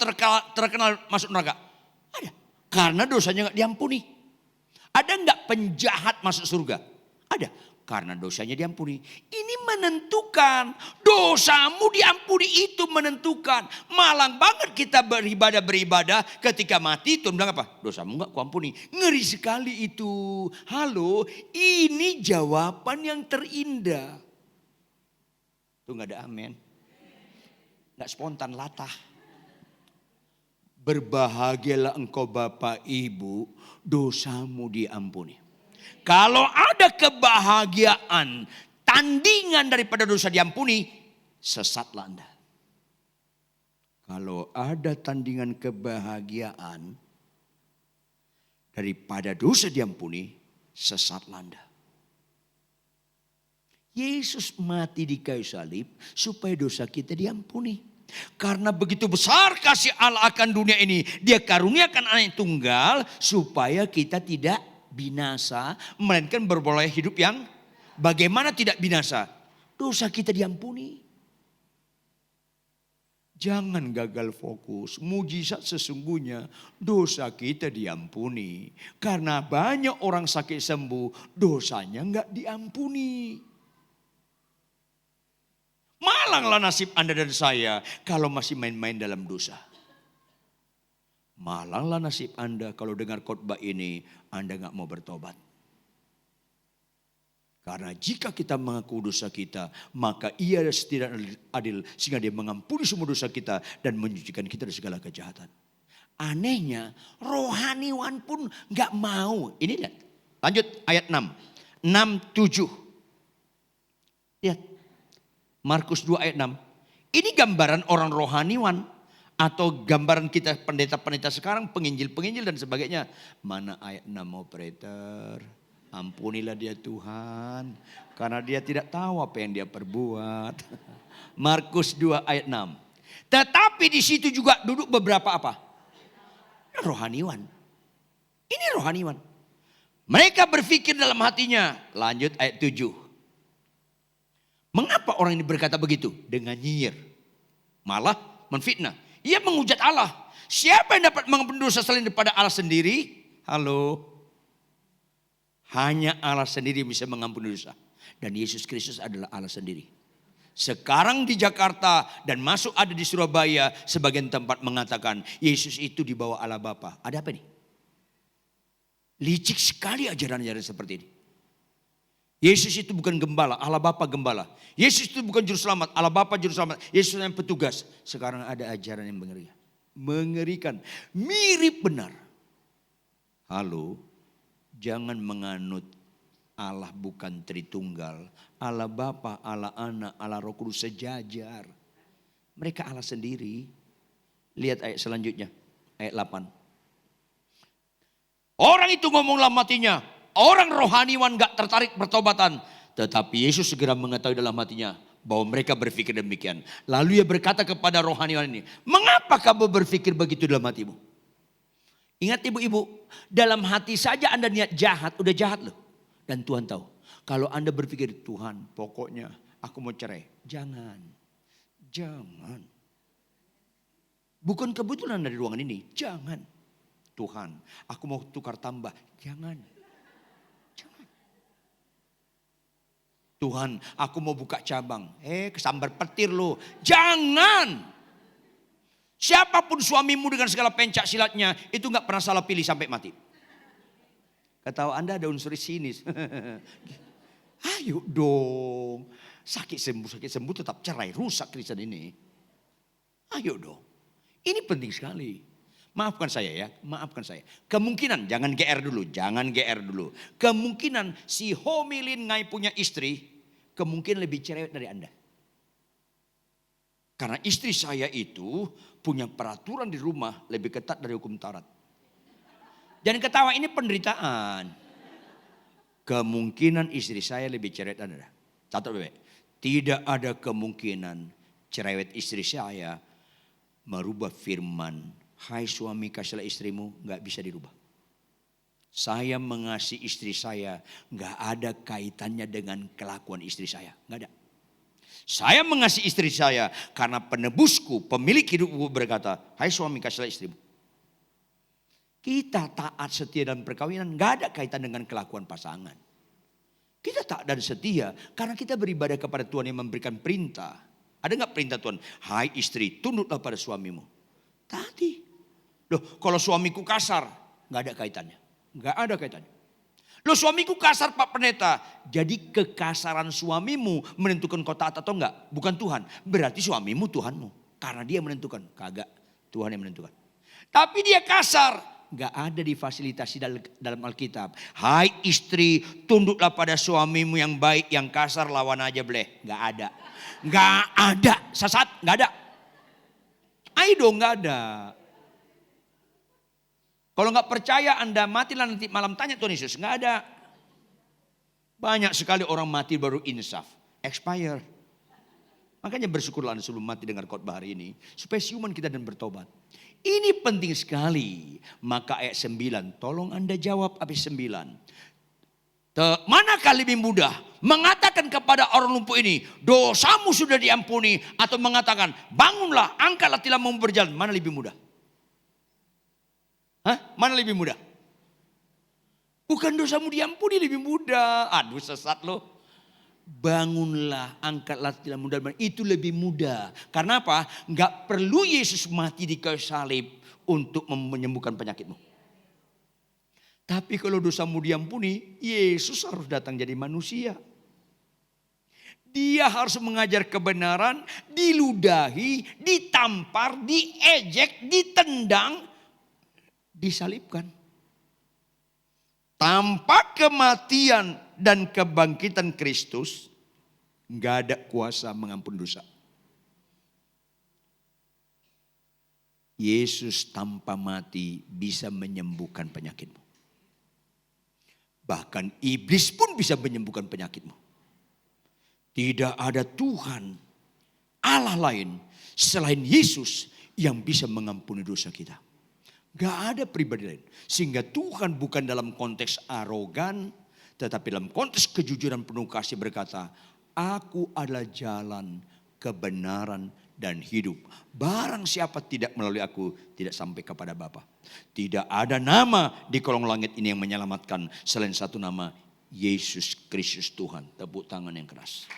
terkenal masuk neraka? Ada. Karena dosanya nggak diampuni. Ada nggak penjahat masuk surga? Ada. Karena dosanya diampuni. Ini menentukan. Dosamu diampuni itu menentukan. Malang banget kita beribadah. Ketika mati Tuhan bilang apa? Dosamu gak kuampuni. Ngeri sekali itu. Halo, ini jawaban yang terindah. Tuh gak ada amin. Gak spontan, latah. Berbahagialah engkau Bapak Ibu, dosamu diampuni. Kalau ada kebahagiaan, tandingan daripada dosa diampuni, sesatlah Anda. Kalau ada tandingan kebahagiaan daripada dosa diampuni, sesat landa. Yesus mati di kayu salib supaya dosa kita diampuni. Karena begitu besar kasih Allah akan dunia ini, Dia karuniakan anak tunggal supaya kita tidak binasa, melainkan beroleh hidup yang bagaimana tidak binasa? Dosa kita diampuni. Jangan gagal fokus. Mujizat sesungguhnya dosa kita diampuni. Karena banyak orang sakit sembuh, dosanya enggak diampuni. Malanglah nasib Anda dan saya kalau masih main-main dalam dosa. Malanglah nasib Anda kalau dengar khotbah ini Anda enggak mau bertobat. Karena jika kita mengaku dosa kita, maka Ia setia dan adil sehingga Dia mengampuni semua dosa kita dan menyucikan kita dari segala kejahatan. Anehnya rohaniwan pun gak mau. Ini lihat. Lanjut ayat 6. 6, 7. Lihat. Markus 2 ayat 6. Ini gambaran orang rohaniwan. Atau gambaran kita pendeta-pendeta sekarang, penginjil-penginjil dan sebagainya. Mana ayat 6 operator? Ampunilah dia Tuhan. Karena dia tidak tahu apa yang dia perbuat. Markus 2 ayat 6. Tetapi di situ juga duduk beberapa apa? Rohaniwan. Ini rohaniwan. Mereka berpikir dalam hatinya. Lanjut ayat 7. Mengapa orang ini berkata begitu? Dengan nyinyir. Malah menfitnah. Ia menghujat Allah. Siapa yang dapat mengampuni dosa selain daripada Allah sendiri? Halo. Hanya Allah sendiri bisa mengampuni dosa. Dan Yesus Kristus adalah Allah sendiri. Sekarang di Jakarta dan masuk ada di Surabaya. Sebagian tempat mengatakan Yesus itu di bawah Allah Bapa. Ada apa nih? Licik sekali ajaran-ajaran seperti ini. Yesus itu bukan gembala, Allah Bapa gembala. Yesus itu bukan juru selamat, Allah Bapa juru selamat. Yesus yang petugas. Sekarang ada ajaran yang mengerikan. Mengerikan, mirip benar. Halo, jangan menganut Allah bukan Tritunggal. Allah Bapa, Allah Anak, Allah Roh Kudus sejajar. Mereka Allah sendiri. Lihat ayat selanjutnya, ayat 8. Orang itu ngomong dalam hatinya. Orang rohaniwan gak tertarik bertobatan. Tetapi Yesus segera mengetahui dalam hatinya bahwa mereka berpikir demikian. Lalu Ia berkata kepada rohaniwan ini, mengapa kamu berpikir begitu dalam hatimu? Ingat ibu-ibu, dalam hati saja Anda niat jahat, udah jahat loh. Dan Tuhan tahu. Kalau Anda berpikir, Tuhan pokoknya aku mau cerai. Jangan. Jangan. Bukan kebetulan dari ruangan ini. Jangan. Tuhan, aku mau tukar tambah. Jangan. Tuhan, aku mau buka cabang. Kesambar petir lo. Jangan. Siapapun suamimu dengan segala pencak silatnya, itu gak pernah salah pilih sampai mati. Ketawa Anda ada unsur sinis. Ayo dong. Sakit sembuh tetap cerai. Rusak Kristen ini. Ayo dong. Ini penting sekali. Maafkan saya ya, maafkan saya. Kemungkinan, jangan GR dulu. Kemungkinan si homilin ngai punya istri, kemungkinan lebih cerewet dari Anda. Karena istri saya itu punya peraturan di rumah lebih ketat dari hukum Taurat. Jangan ketawa, ini penderitaan. Kemungkinan istri saya lebih cerewet dari Anda. Catat baik. Tidak ada kemungkinan cerewet istri saya merubah firman. Hai suami kasihlah istrimu, gak bisa dirubah. Saya mengasihi istri saya, gak ada kaitannya dengan kelakuan istri saya. Gak ada. Saya mengasihi istri saya karena penebusku, pemilik hidupku berkata, hai suami kasihlah istrimu. Kita taat setia dalam perkawinan gak ada kaitan dengan kelakuan pasangan. Kita taat dan setia karena kita beribadah kepada Tuhan yang memberikan perintah. Ada gak perintah Tuhan? Hai istri, tunduklah pada suamimu. Tadi. Loh, kalau suamiku kasar, gak ada kaitannya. Gak ada kaitannya. Loh, suamiku kasar Pak Pendeta. Jadi kekasaran suamimu menentukan kau taat atau enggak? Bukan Tuhan. Berarti suamimu Tuhanmu. Karena dia menentukan. Kagak, Tuhan yang menentukan. Tapi dia kasar. Gak ada difasilitasi dalam Alkitab. Hai istri, tunduklah pada suamimu yang baik, yang kasar lawan aja boleh. Gak ada. Gak ada. Sesat, gak ada. Ayo dong, nggak ada. Kalau nggak percaya Anda matilah nanti malam tanya Tuhan Yesus. Nggak ada. Banyak sekali orang mati baru insaf. Expire. Makanya bersyukurlah Anda sebelum mati dengar khotbah hari ini. Supaya siuman kita dan bertobat. Ini penting sekali. Maka ayat 9. Tolong Anda jawab ayat 9. Manakah lebih mudah mengatakan kepada orang lumpuh ini, dosamu sudah diampuni, atau mengatakan bangunlah, angkatlah tilammu berjalan? Mana lebih mudah? Mana lebih mudah? Bukan dosamu diampuni lebih mudah. Aduh, sesat loh. Bangunlah, angkatlah tilammu berjalan. Itu lebih mudah. Karena apa? Enggak perlu Yesus mati di kayu salib untuk menyembuhkan penyakitmu. Tapi kalau dosamu diampuni, Yesus harus datang jadi manusia. Dia harus mengajar kebenaran, diludahi, ditampar, diejek, ditendang, disalibkan. Tanpa kematian dan kebangkitan Kristus, nggak ada kuasa mengampuni dosa. Yesus tanpa mati bisa menyembuhkan penyakitmu. Bahkan iblis pun bisa menyembuhkan penyakitmu. Tidak ada Tuhan, Allah lain selain Yesus yang bisa mengampuni dosa kita. Gak ada pribadi lain. Sehingga Tuhan bukan dalam konteks arogan, tetapi dalam konteks kejujuran penuh kasih berkata, aku adalah jalan, kebenaran, dan hidup. Barang siapa tidak melalui aku, tidak sampai kepada Bapa. Tidak ada nama di kolong langit ini yang menyelamatkan selain satu nama, Yesus Kristus Tuhan. Tepuk tangan yang keras.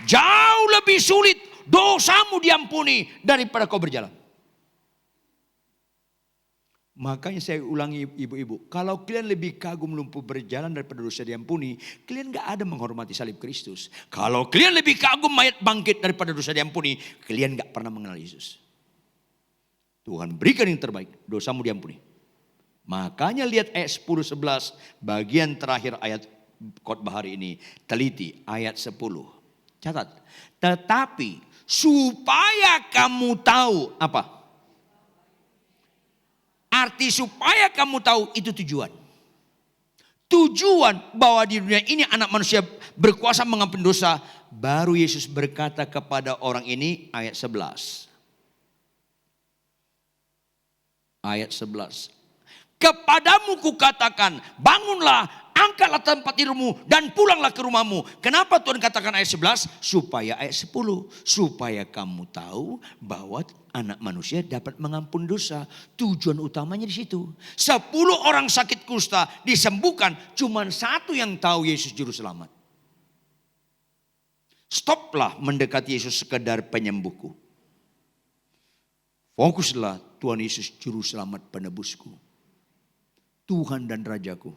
Jauh lebih sulit dosamu diampuni daripada kau berjalan. Makanya saya ulangi ibu-ibu, kalau kalian lebih kagum lumpuh berjalan daripada dosa diampuni, kalian gak ada menghormati salib Kristus. Kalau kalian lebih kagum mayat bangkit daripada dosa diampuni, kalian gak pernah mengenal Yesus. Tuhan berikan yang terbaik, dosamu diampuni. Makanya lihat ayat 10-11, bagian terakhir ayat khotbah hari ini. Teliti ayat 10. Catat, tetapi supaya kamu tahu apa? Arti supaya kamu tahu itu tujuan. Tujuan bahwa di dunia ini anak manusia berkuasa mengampuni dosa. Baru Yesus berkata kepada orang ini ayat 11. Ayat 11. Kepadamu kukatakan, bangunlah, angkatlah tempat tidurmu dan pulanglah ke rumahmu. Kenapa Tuhan katakan ayat 11? Supaya ayat 10. Supaya kamu tahu bahwa anak manusia dapat mengampuni dosa. Tujuan utamanya di situ. 10 orang sakit kusta disembuhkan. Cuma satu yang tahu Yesus juru selamat. Stoplah mendekati Yesus sekedar penyembuhku. Fokuslah Tuhan Yesus juru selamat penebusku. Tuhan dan Rajaku.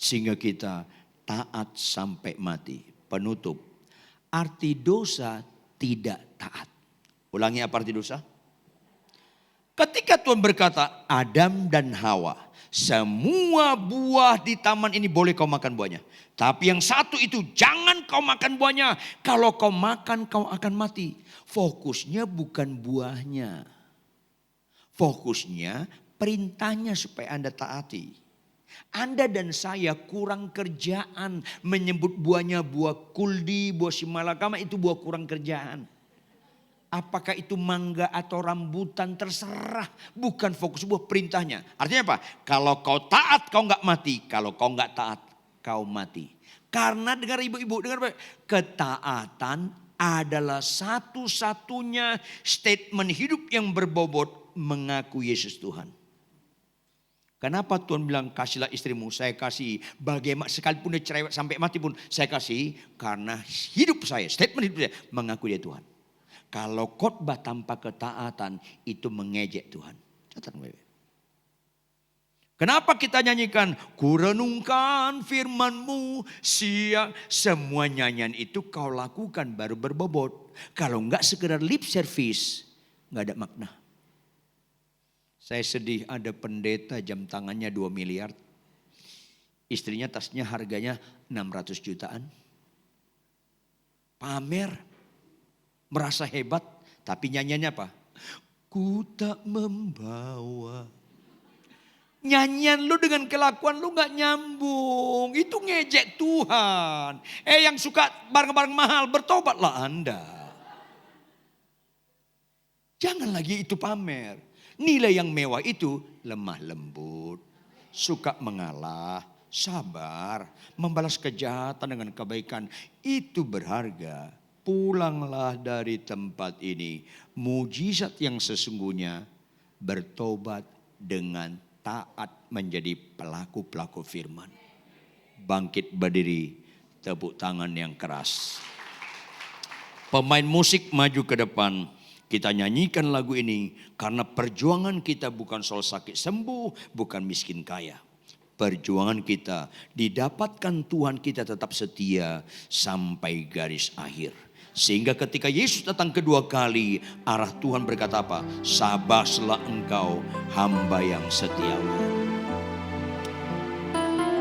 Sehingga kita taat sampai mati. Penutup. Arti dosa tidak taat. Ulangi apa arti dosa? Ketika Tuhan berkata Adam dan Hawa. Semua buah di taman ini boleh kau makan buahnya. Tapi yang satu itu jangan kau makan buahnya. Kalau kau makan kau akan mati. Fokusnya bukan buahnya. Fokusnya perintahnya supaya Anda taati. Anda dan saya kurang kerjaan menyebut buahnya buah kuldi, buah simalakama itu buah kurang kerjaan. Apakah itu mangga atau rambutan terserah. Bukan fokus buah perintahnya. Artinya apa? Kalau kau taat kau nggak mati. Kalau kau nggak taat kau mati. Karena dengar ibu-ibu, dengar baik. Ketaatan adalah satu-satunya statement hidup yang berbobot mengaku Yesus Tuhan. Kenapa Tuhan bilang kasihlah istrimu, saya kasih. Bagaimana sekalipun dia cerewet sampai mati pun saya kasih. Karena hidup saya, statement hidup saya mengaku dia Tuhan. Kalau khotbah tanpa ketaatan itu mengejek Tuhan. Catat baik. Kenapa kita nyanyikan ku renungkan firman-Mu siang. Semua nyanyian itu kau lakukan baru berbobot. Kalau enggak sekedar lip service enggak ada makna. Saya sedih ada pendeta jam tangannya 2 miliar. Istrinya tasnya harganya 600 jutaan. Pamer. Merasa hebat. Tapi nyanyiannya apa? ku tak membawa. Nyanyian lu dengan kelakuan lu gak nyambung. Itu ngejek Tuhan. Yang suka barang-barang mahal, bertobatlah Anda. Jangan lagi itu pamer. Nilai yang mewah itu lemah lembut, suka mengalah, sabar, membalas kejahatan dengan kebaikan. Itu berharga. Pulanglah dari tempat ini. Mujizat yang sesungguhnya bertobat dengan taat menjadi pelaku-pelaku firman. Bangkit berdiri, tepuk tangan yang keras. Pemain musik maju ke depan. Kita nyanyikan lagu ini karena perjuangan kita bukan soal sakit sembuh, bukan miskin kaya. Perjuangan kita didapatkan Tuhan kita tetap setia sampai garis akhir. Sehingga ketika Yesus datang kedua kali, arah Tuhan berkata apa? Sabaslah engkau hamba yang setia.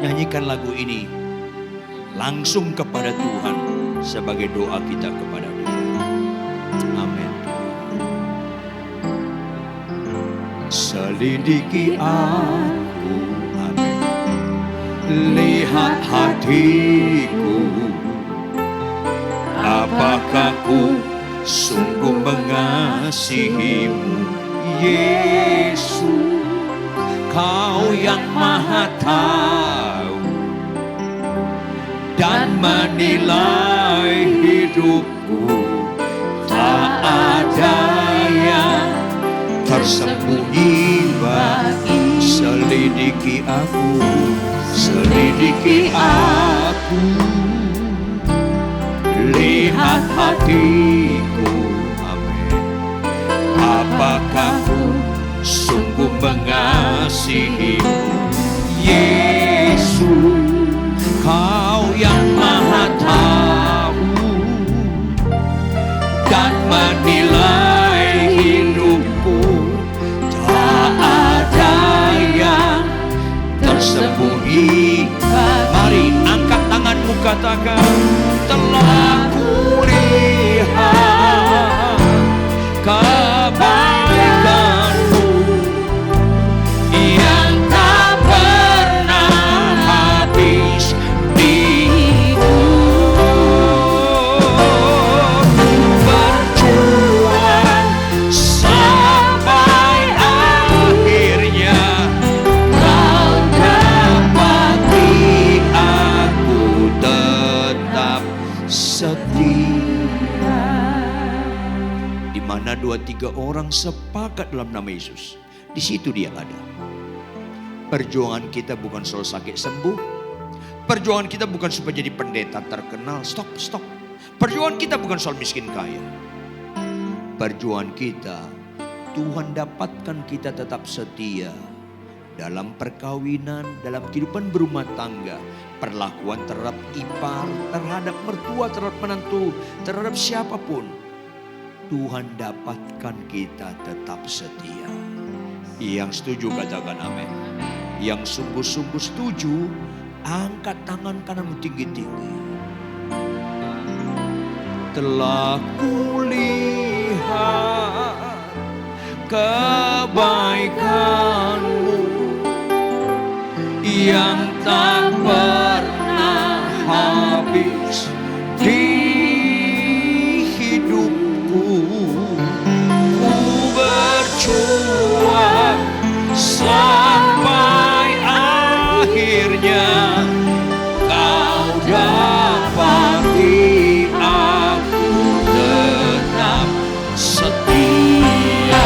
Nyanyikan lagu ini langsung kepada Tuhan sebagai doa kita kepada Dia. Amin. Selidiki aku, amin. Lihat hatiku, apakah ku sungguh mengasihimu, Yesus? Kau yang maha tahu dan menilai hidupku. Tak ada yang tersembunyi bagi. Selidiki aku, selidiki aku. Lihat hatiku, amin. Apakah ku sungguh mengasihimu, Yesus? Kau yang maha tahu dan menilai hidupku. Tak ada yang tersembunyi. Mari angkat tanganmu, katakan, telah kulihat kebaikanmu yang tak pernah habis di-Ku. Berjuang sampai akhirnya, Kau dapati aku tetap setia. Di mana 2-3 orang sepakat dalam nama Yesus, di situ Dia ada. Perjuangan kita bukan soal sakit sembuh. Perjuangan kita bukan supaya jadi pendeta terkenal. Stop. Perjuangan kita bukan soal miskin kaya. Perjuangan kita, Tuhan dapatkan kita tetap setia dalam perkawinan, dalam kehidupan berumah tangga, perlakuan terhadap ipar, terhadap mertua, terhadap menantu, terhadap siapapun. Tuhan dapatkan kita tetap setia. Yang setuju katakan amin. Yang sungguh-sungguh setuju, angkat tangan kananmu tinggi-tinggi. Telah kulihat kebaikanmu yang tak pernah habis di hidupku. Ku berjuang sampai akhirnya, Kau dapati aku tetap setia.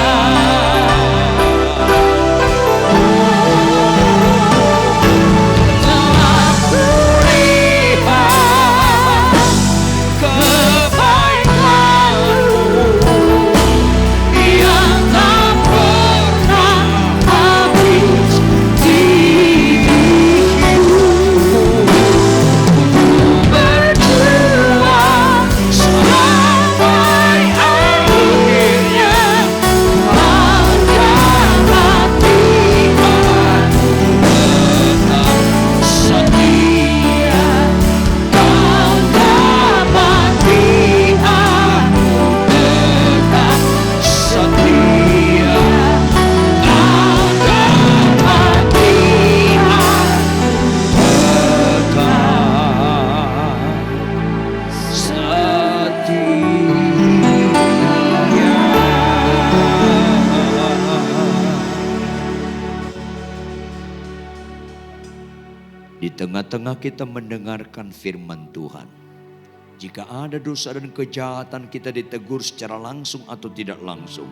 Di tengah-tengah kita mendengarkan firman Tuhan. Jika ada dosa dan kejahatan, kita ditegur secara langsung atau tidak langsung.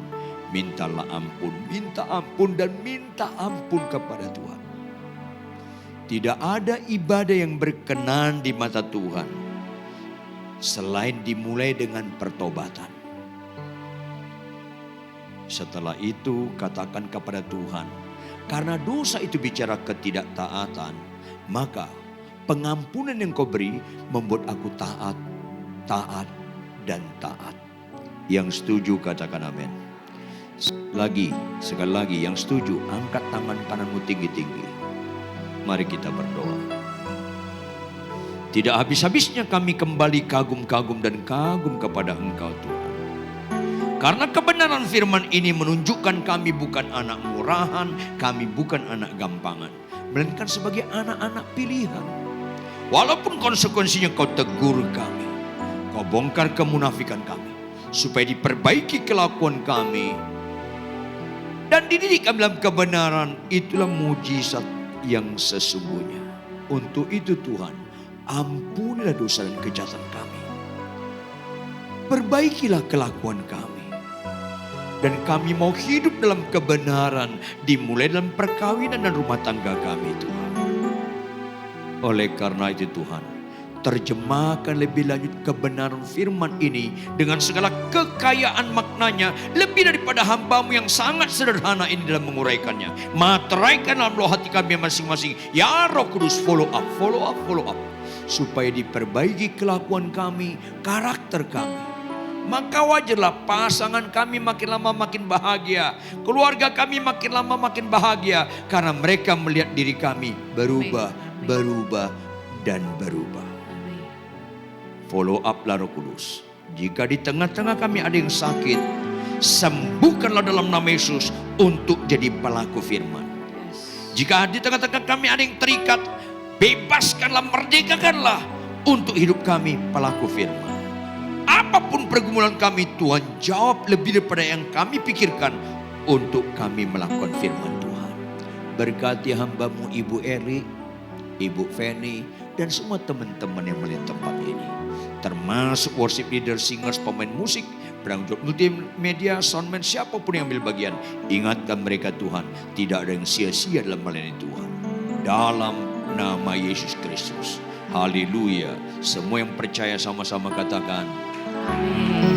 Mintalah ampun, minta ampun dan minta ampun kepada Tuhan. Tidak ada ibadah yang berkenan di mata Tuhan selain dimulai dengan pertobatan. Setelah itu katakan kepada Tuhan, karena dosa itu bicara ketidaktaatan, maka pengampunan yang kau beri membuat aku taat, dan taat. Yang setuju katakan amin. Sekali lagi yang setuju angkat tangan kananmu tinggi-tinggi. Mari kita berdoa. Tidak habis-habisnya kami kembali kagum-kagum dan kagum kepada Engkau Tuhan. Karena kebenaran firman ini menunjukkan kami bukan anak murahan, kami bukan anak gampangan, melainkan sebagai anak-anak pilihan. Walaupun konsekuensinya kau tegur kami, kau bongkar kemunafikan kami, supaya diperbaiki kelakuan kami, dan dididik kami dalam kebenaran, itulah mujizat yang sesungguhnya. Untuk itu Tuhan, ampunilah dosa dan kejahatan kami. Perbaikilah kelakuan kami. Dan kami mau hidup dalam kebenaran, dimulai dalam perkawinan dan rumah tangga kami Tuhan. Oleh karena itu Tuhan, terjemahkan lebih lanjut kebenaran firman ini dengan segala kekayaan maknanya, lebih daripada hamba-Mu yang sangat sederhana ini dalam menguraikannya. Materaikan dalam roh hati kami masing-masing. Ya Roh Kudus, follow up. Supaya diperbaiki kelakuan kami, karakter kami. Maka wajarlah pasangan kami makin lama makin bahagia. Keluarga kami makin lama makin bahagia. Karena mereka melihat diri kami berubah, dan berubah. Follow up lah Roh Kudus. Jika di tengah-tengah kami ada yang sakit, sembuhkanlah dalam nama Yesus untuk jadi pelaku firman. Jika di tengah-tengah kami ada yang terikat, bebaskanlah, merdekakanlah untuk hidup kami pelaku firman. Apapun pergumulan kami, Tuhan jawab lebih daripada yang kami pikirkan untuk kami melakukan firman Tuhan. Berkati hamba-Mu Ibu Eri, Ibu Feni, dan semua teman-teman yang melihat tempat ini. Termasuk worship leader, singers, pemain musik, penanggung jawab multimedia, soundman, siapapun yang ambil bagian. Ingatkan mereka Tuhan, tidak ada yang sia-sia dalam melayani Tuhan. Dalam nama Yesus Kristus. Haleluya. Semua yang percaya sama-sama katakan. Amin.